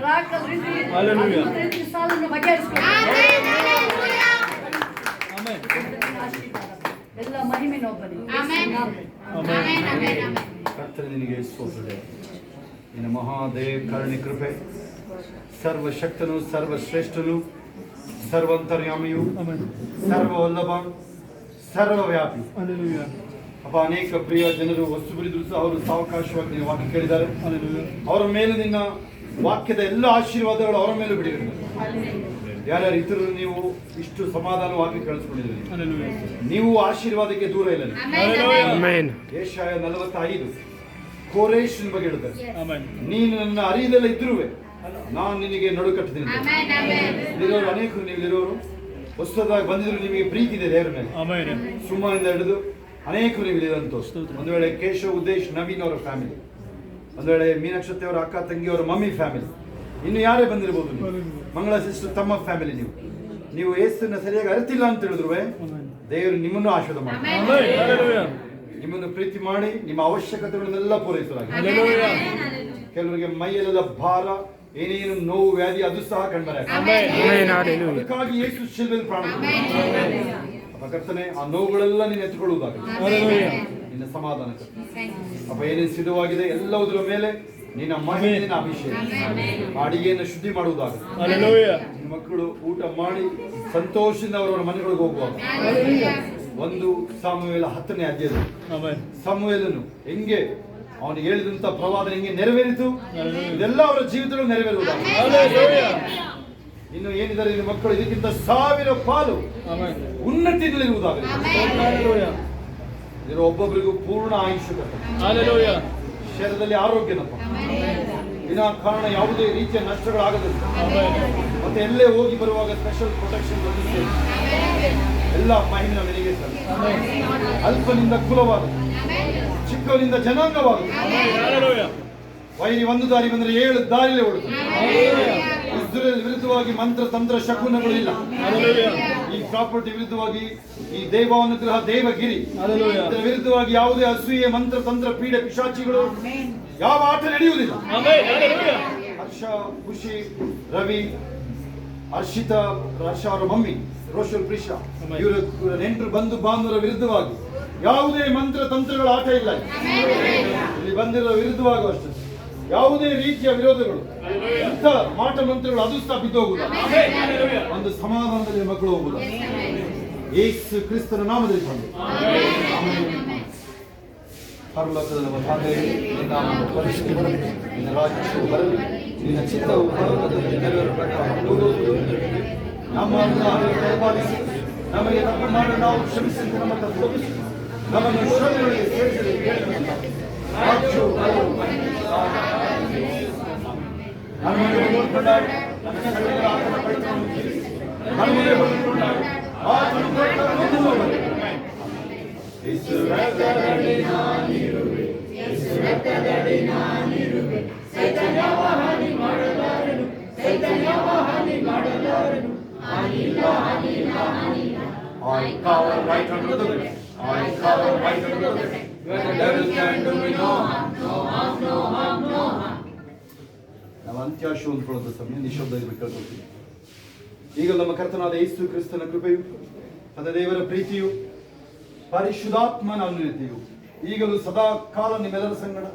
ಸಾಲನ್ನು ಬಗೆಹರಿಸ್ಕೊಳ್ತಾರೆ. ಎಲ್ಲ ಮಹಿಮೆ ಒಬ್ಬನಿಗೆ. ಕರ್ತನೆ ನಿನಗೆ ಸ್ತೋತ್ರ. ನಿನ್ನ ಮಹಾದೇವ ಕರುಣೆ ಕೃಪೆ, ಸರ್ವಶಕ್ತನು, ಸರ್ವಶ್ರೇಷ್ಠನು, ಸರ್ವಂತರ್ಯಾಮಿಯು, ಸರ್ವವಲ್ಲಭ, ಸರ್ವವ್ಯಾಪಿ ಅಪ್ಪ. ಅನೇಕ ಪ್ರಿಯ ಜನರು ವಸ್ತು ಬಿರಿದ್ರು ಸಹ ಅವರು ಸಾವಕಾಶವಾಗಿ ನಿನ್ನ ವಾಕ್ಯ ಕೇಳಿದ್ದಾರೆ. ಅವರ ಮೇಲೆ ನಿನ್ನ ವಾಕ್ಯದ ಎಲ್ಲ ಆಶೀರ್ವಾದಗಳು ಅವರ ಮೇಲೆ ಬಿಡಿರುತ್ತದೆ. ಯಾರ್ಯಾರು ಇತರರು ನೀವು ಇಷ್ಟು ಸಮಾಧಾನವಾಗಿ ಕಳಿಸ್ಕೊಂಡಿದ್ದೀರಿ, ನೀವು ಆಶೀರ್ವಾದಕ್ಕೆ ದೂರ ಇಲ್ಲ. ಯೆಶಾಯ 45 ಕೋರೇಶನ್ ಬಗ್ಗೆ ಹೇಳ್ತಾರೆ, ನೀನು ನನ್ನ ಅರಿಯದೆಲ್ಲ ಇದ್ರುವೆ ನಾನು ನಿನಗೆ ನಡುಕಟ್ಟಿದ್ದೀನಿ. ಇಲ್ಲಿರೋರು ಅನೇಕರು, ನೀವು ಇರೋರು ಹೊಸದಾಗಿ ಬಂದಿದ್ರು, ನಿಮಗೆ ಪ್ರೀತಿ ಇದೆ ದೇವರ ಮೇಲೆ. ಸುಮ್ಮನಿಂದ ಹಿಡಿದು ಅನೇಕರು ನೀವು ಇಲ್ಲಿರಂತ. ಒಂದು ವೇಳೆ ಕೇಶವ್, ಉದ್ದೇಶ್, ನವೀನ್ ಅವರ ಫ್ಯಾಮಿಲಿ, ಒಂದು ವೇಳೆ ಮೀನಾಕ್ಷತೆ ಅವರ ಅಕ್ಕ ತಂಗಿ ಅವರ ಮಮ್ಮಿ ಫ್ಯಾಮಿಲಿ, ಇನ್ನು ಯಾರೇ ಬಂದಿರಬಹುದು, ಮಂಗಳ ಸಿಸ್ಟರ್ ತಮ್ಮ ಫ್ಯಾಮಿಲಿ, ನೀವು ಯೇಸುನ ಸರಿಯಾಗಿ ಅರಿತಿಲ್ಲ ಅಂತ ಹೇಳಿದ್ರು ದೇವರು ನಿಮ್ಮನ್ನು ಆಶೀರ್ವಾದ ಮಾಡಿ, ನಿಮ್ಮನ್ನು ಪ್ರೀತಿ ಮಾಡಿ ನಿಮ್ಮ ಅವಶ್ಯಕತೆಗಳನ್ನೆಲ್ಲ ಪೂರೈಸಲಾಗಿದೆ. ಕೆಲವರಿಗೆ ಮೈಯಲ್ಲೆಲ್ಲ ಭಾರ, ಏನೇನು ನೋವು, ವ್ಯಾಧಿ ಅದು ಸಹ ಕಂಡರೆ ಅದಕ್ಕಾಗಿ ಯೇಸು ಶಿಲುಬೆಯಲ್ಲಿ ಪ್ರಾಣ ಕರ್ತನೆ, ಆ ನೋವುಗಳೆಲ್ಲ ನೀನು ಎತ್ತುಕೊಳ್ಳುವುದಾಗಿದೆ. ನಿನ್ನ ಸಮಾಧಾನ ಅಪ್ಪ, ಏನೇನು ಸಿದ್ಧವಾಗಿದೆ ಎಲ್ಲವುದರ ಮೇಲೆ ನಿನ್ನ ಮಹಿಮೆಯ ಅಭಿಷೇಕ, ಅಡಿಗೆಯನ್ನು ಶುದ್ಧಿ ಮಾಡುವುದಾಗುತ್ತೆ. ಮಕ್ಕಳು ಊಟ ಮಾಡಿ ಸಂತೋಷದಿಂದ ಅವರವರ ಮನೆಗಳಿಗೆ ಹೋಗುವಾಗ 1 ಸಾಮುವೇಲ 10ನೇ ಅಧ್ಯಾಯದಲ್ಲಿ ಸಮುವೇಲನು ಹೆಂಗೆ ಅವನು ಹೇಳಿದಂತ ಪ್ರವಾದನೆ ಹೆಂಗೆ ನೆರವೇರಿತು, ಇದೆಲ್ಲ ಅವರ ಜೀವಿತಗಳು ನೆರವೇರುವುದಾಗುತ್ತೆ. ಇನ್ನು ಏನಿದ್ದಾರೆ ನಿಮ್ಮ ಮಕ್ಕಳು ಇದಕ್ಕಿಂತ 1000 ಪಾಲು ಉನ್ನತಿಯಲ್ಲಿರುವುದಾಗಲಿ. ಇದರ ಒಬ್ಬೊಬ್ಬರಿಗೂ ಪೂರ್ಣ ಆಯುಷ್ಯಕತೆ, ಶರೀರದಲ್ಲಿ ಆರೋಗ್ಯನಪ್ಪ, ವಿನಾಕಾರಣ ಯಾವುದೇ ರೀತಿಯ ನಷ್ಟಗಳಾಗದಂತೆ, ಮತ್ತೆ ಎಲ್ಲೇ ಹೋಗಿ ಬರುವಾಗ ಸ್ಪೆಷಲ್ ಪ್ರೊಟೆಕ್ಷನ್ ಎಲ್ಲ ಮಹಿಮೆ ನಿನಗೆ ಸರ್. ಅಲ್ಪನಿಂದ ಕುಲವಾದ, ಚಿಕ್ಕವನಿಂದ ಜನಾಂಗವಾದ, ವೈರಿ ಒಂದು ದಾರಿ ಬಂದರೆ 7 ದಾರಿಲೇ ಓಡುತ್ತದೆ. ಇಸ್ರೇಲ್ ವಿರುದ್ಧವಾಗಿ ಮಂತ್ರ ತಂತ್ರ ಶಕುನಗಳು ಇಲ್ಲ. ಈ ಪ್ರಾಪರ್ಟಿ ವಿರುದ್ಧವಾಗಿ, ಈ ದೇವಾನುಗ್ರಹ ದೇವಗಿರಿ ಇದರ ವಿರುದ್ಧವಾಗಿ ಯಾವುದೇ ಅಸೂಯೆ, ಮಂತ್ರ ತಂತ್ರ, ಪೀಡೆ, ಪಿಶಾಚಿಗಳು ಯಾವ ಆಟ ನಡೆಯುವುದಿಲ್ಲ. ಹರ್ಷ, ಖುಷಿ, ರವಿ, ಹರ್ಷಿತಾ, ಹರ್ಷ ಅವರ ಮಮ್ಮಿ ರೋಷಲ್, ಪ್ರಿಷಾ, ಇವರ ನೆಂಟರು, ಬಂಧು ಬಾಂಧವರ ವಿರುದ್ಧವಾಗಿ ಯಾವುದೇ ಮಂತ್ರ ತಂತ್ರಗಳ ಆಟ ಇಲ್ಲ. ಇಲ್ಲಿ ಬಂದಿರೋ ವಿರುದ್ಧವಾಗುವ ಅಷ್ಟೇ ಯಾವುದೇ ರೀತಿಯ ವಿರೋಧಗಳು, ಇಂಥ ಮಾಟ ಮಂತ್ರಗಳು ಅದು ಸಹ ಬಿದ್ದೋಗುವುದು. ಒಂದು ಸಮಾಧಾನದಲ್ಲಿ ಮಕ್ಕಳು ಹೋಗುವುದು. ಯೇಸು ಕ್ರಿಸ್ತನ ನಾಮದಲ್ಲಿ ತಂದೆ. ಪರಲೋಕದ ನಮ್ಮ ತಂದೆ, ನಿನ್ನ ನಾಮವು ಪರಿಶುದ್ಧ ಬರಲಿ, ನಿನ್ನ ರಾಜ್ಯವು ಬರಲಿ, ನಿನ್ನ ಚಿತ್ತವು ಪರಲೋಕದಲ್ಲಿ ನೆರವೇರುವ ಪ್ರಕಾರ ನಮ್ಮನ್ನು ಪರಿಪಾಲಿಸಿ, ನಮಗೆ ತಪ್ಪು ಮಾಡಿ ನಾವು ಕ್ಷಮಿಸಿದ್ದು ನಮ್ಮ ತಪ್ಪು, ನಮ್ಮನ್ನು ಶೋಧನೆಗಳಿಗೆ ಸೇರಿಸಲಿ, ರಾಜ್ಯವು ಬರಲು ರಕ್ತದಡಿ ನಾನಿರುವೆ, ಸೈತಾನ I cover right under the bed. I cover right under the bed. Where the devil can do me no harm, no harm, no harm, no harm. ನಾವು ಅಂತ್ಯಾಶು ಅಂದ್ಕೊಳ್ಳೋದು ಸಮಯ ನಿಶಬ್ದ ಇರಬೇಕಾಗ್ತೀವಿ. ಈಗ ನಮ್ಮ ಕರ್ತನಾದ ಯೇಸು ಕ್ರಿಸ್ತನ ಕೃಪೆಯು, ದೇವರ ಪ್ರೀತಿಯು, ಪರಿಶುದ್ಧಾತ್ಮನ ಅನ್ಯೋನ್ಯತೆಯು ಈಗಲೂ ಸದಾ ಕಾಲ ನಿಮ್ಮೆಲ್ಲರ ಸಂಗಡ,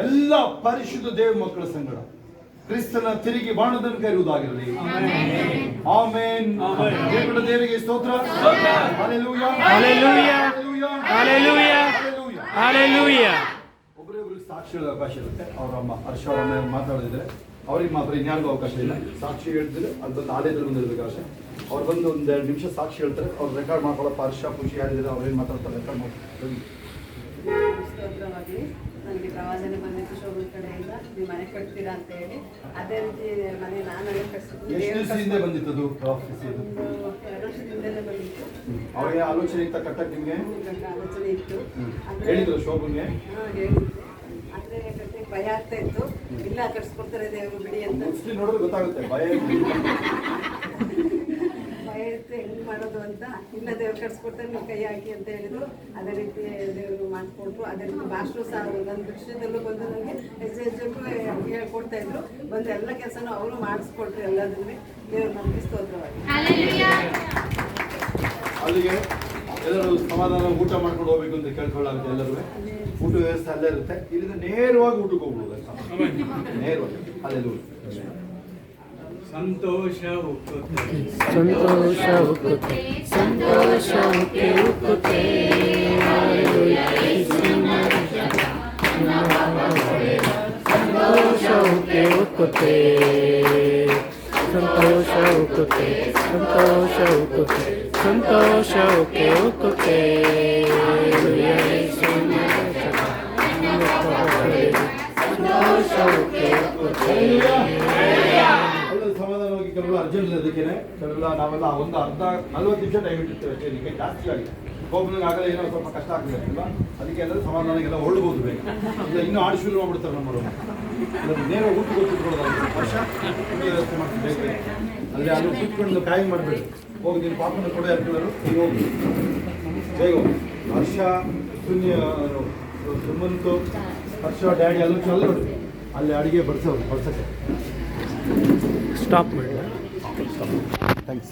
ಎಲ್ಲ ಪರಿಶುದ್ಧ ದೇವ ಮಕ್ಕಳ ಸಂಗಡ ಕ್ರಿಸ್ತನ ತಿರುಗಿ ಬಾಣದನ್ನು ಕರೆಯುವುದಾಗಿರಲಿ. ಆಮೆನ್. ದೇವರ ದೇವರಿಗೆ ಸ್ತೋತ್ರ. Hallelujah, Hallelujah. Hallelujah. Hallelujah. ಒಬ್ಬರೊಬ್ಬರಿಗೆ ಸಾಕ್ಷಿ ಹೇಳೋ ಅವಕಾಶ ಇರುತ್ತೆ. ಅವರಮ್ಮ ಹರ್ಷ ಅವರಮ್ಮ ಮಾತಾಡಿದ್ರೆ ಅವ್ರಿಗೆ ಮಾತ್ರ ಇನ್ಯಾರಿಗೂ ಅವಕಾಶ ಇಲ್ಲ. ಸಾಕ್ಷಿ ಹೇಳ್ತಿದ್ರೆ ಅದು ಬಂದು ಆಲಯದಲ್ಲಿ ಬಂದಿರೋದಕ್ಕೆ ಅವಕಾಶ. ಅವ್ರು ಬಂದು ಒಂದು 2 ನಿಮಿಷ ಸಾಕ್ಷಿ ಹೇಳ್ತಾರೆ. ಅವ್ರು ರೆಕಾರ್ಡ್ ಮಾಡ್ಕೊಳ್ಳೋ ಹರ್ಷ ಖುಷಿ ಯಾರಿದ್ರೆ ಅವ್ರೇನು ಮಾತಾಡ್ತಾರೆ ರೆಕಾರ್ಡ್ ಮಾಡ್ತಾರೆ. ಸ್ತೋತ್ರವಾಗಿ ನನಗೆ ಪ್ರವಾಸನೆ ಬಂದಿತ್ತು ಶೋಭನ ಕಡೆಯಿಂದ ನೀವು ಮನೆ ಕಟ್ತೀರಾ ಅಂತ ಹೇಳಿ, ಅದೇ ರೀತಿ ಮನೆ ನಾನು ಕಟ್ಸಿದ್ದು ಎಷ್ಟು ದಿವಸದಿಂದ ಬಂದಿತ್ತದು ಆಫೀಸ್ ಇದು? 2 ವರ್ಷದಿಂದಲೇ ಬಂದಿತ್ತು. ಅವ್ರಿಗೆ ಆಲೋಚನೆ ಇತ್ತ ಕಟ್ಟಕ್ಕೆ ನಿಮಗೆ ನನ್ನ ಆಲೋಚನೆ ಇತ್ತು. ಹೇಳಿದ್ರು ಶೋಭನ್ಗೆ? ಹೇಳಿದ್ರು. ಅಂದರೆ ಕಟ್ಟಕ್ಕೆ ಭಯ ಆಗ್ತಾ ಇತ್ತು. ಇಲ್ಲ ಕಟ್ಸ್ಕೊಡ್ತಾರೆ ದೇವರು ಬಿಡಿ ಅಂತ. ಮುಸ್ಲಿ ನೋಡಿದ್ರೆ ಗೊತ್ತಾಗುತ್ತೆ ಭಯ ಭಯ ಇತ್ತು ಹೆಂಗೆ ಮಾಡೋದು ಅಂತ. ಇಲ್ಲ ದೇವ್ರು ಕಟ್ಸ್ಕೊಡ್ತಾರೆ ನೀವು ಕೈ ಹಾಕಿ ಅಂತ ಹೇಳಿದ್ರು. ಅದೇ ರೀತಿ ದೇವರು ಮಾಡಿಕೊಟ್ರು. ಅದೇ ರೀತಿ ಭಾಷರು ಸಹ ನನ್ನ ದೃಶ್ಯದಲ್ಲೂ ಬಂದು ನನಗೆ ಹೆಜ್ಜೆಗೂ ಹೇಳ್ಕೊಡ್ತಾ ಇದ್ರು. ಬಂದು ಎಲ್ಲ ಕೆಲಸನೂ ಅವರು ಮಾಡಿಸ್ಕೊಟ್ರು. ಎಲ್ಲದನ್ನೇ ದೇವ್ರು ನಮಗೆ ಸ್ತೋತ್ರವಾಗಿ. ಅಲ್ಲಿಗೆ ಎಲ್ಲರೂ ಸಮಾಧಾನ ಊಟ ಮಾಡ್ಕೊಂಡು ಹೋಗ್ಬೇಕು ಅಂತ ಕೇಳ್ಕೊಳ್ಳಾಗುತ್ತೆ. ಎಲ್ಲರೂ ಊಟ ವ್ಯವಸ್ಥೆ ಅಲ್ಲೇ ಇರುತ್ತೆ. ಇಲ್ಲಿಂದ ನೇರವಾಗಿ ಊಟಕ್ಕೆ ಹೋಗ್ಬೋದು. ನೇರವಾಗಿ ಅಲ್ಲೆಲ್ಲೂ ಸಂತೋಷ ಹುಟ್ಟುತ್ತೆ, ಸಂತೋಷ ಹುಟ್ಟುತ್ತೆ, ಸಂತೋಷ ಹುಟ್ಟುತ್ತೆ. Hallelujah. ಸಂತೋಷ ಹುಟ್ಟುತ್ತೆ, ಸಂತೋಷ ಹುಟ್ಟುತ್ತೆ, ಸಂತೋಷ ಹುಟ್ಟುತ್ತೆ, ಸಂತೋಷ ಹುಟ್ಟುತ್ತೆ. ಸಂತೋಷ ಹುಟ್ಟುತ್ತೆ. ಸಮಾಧಾನವಾಗಿ ಕೆಲವು ಅರ್ಜೆಂಟ್ ಅದಕ್ಕೇನೆ ಕೆಲವೆಲ್ಲ ನಾವೆಲ್ಲ ಒಂದು ಅರ್ಧ 40 ನಿಮಿಷ ಟೈಮ್ ಇಟ್ಟಿರ್ತೇವೆ ಅಷ್ಟೇ. ಜಾಸ್ತಿ ಆಗಿದೆ ಒಬ್ಬನಿಗೆ ಆಗಲ್ಲ, ಏನೋ ಸ್ವಲ್ಪ ಕಷ್ಟ ಆಗ್ತದೆ ಅಲ್ವಾ? ಅದಕ್ಕೆ ಎಲ್ಲರೂ ಸಮಾಧಾನಕ್ಕೆಲ್ಲ ಹೊರಡ್ಬೋದು ಬೇಕು. ಇಲ್ಲ ಇನ್ನೂ ಆಡಿ ಶುರು ಮಾಡ್ಬಿಡ್ತಾರೆ ನಮ್ಮವರು. ನೇರ ಊಟ ಕೂತ್ಕೊಳ್ಳೋದಾಗುತ್ತೆ. ವರ್ಷ ಊಟ ವ್ಯವಸ್ಥೆ ಮಾಡ್ತೀವಿ ಬೇಕು. ಅಂದರೆ ಅದು ಕೂತ್ಕೊಂಡು ಕಾಯಿ ಮಾಡಬೇಡಿ. ಹೋಗಿ ನೀನು ಪಾಪನ ಕೊಡೋ ಯಾರು ನೀವು ಹೋಗಿ ಬೇಗ ಹೋಗಿ. ಹರ್ಷ ಸುಮಂತು ಹರ್ಷ ಡ್ಯಾಡಿ ಎಲ್ಲ ನೋಡಿ ಅಲ್ಲಿ ಅಡುಗೆ ಬಡ್ಸೋಕ್ಕೆ ಸ್ಟಾಪ್ ಮಾಡಿ. ಥ್ಯಾಂಕ್ಸ್.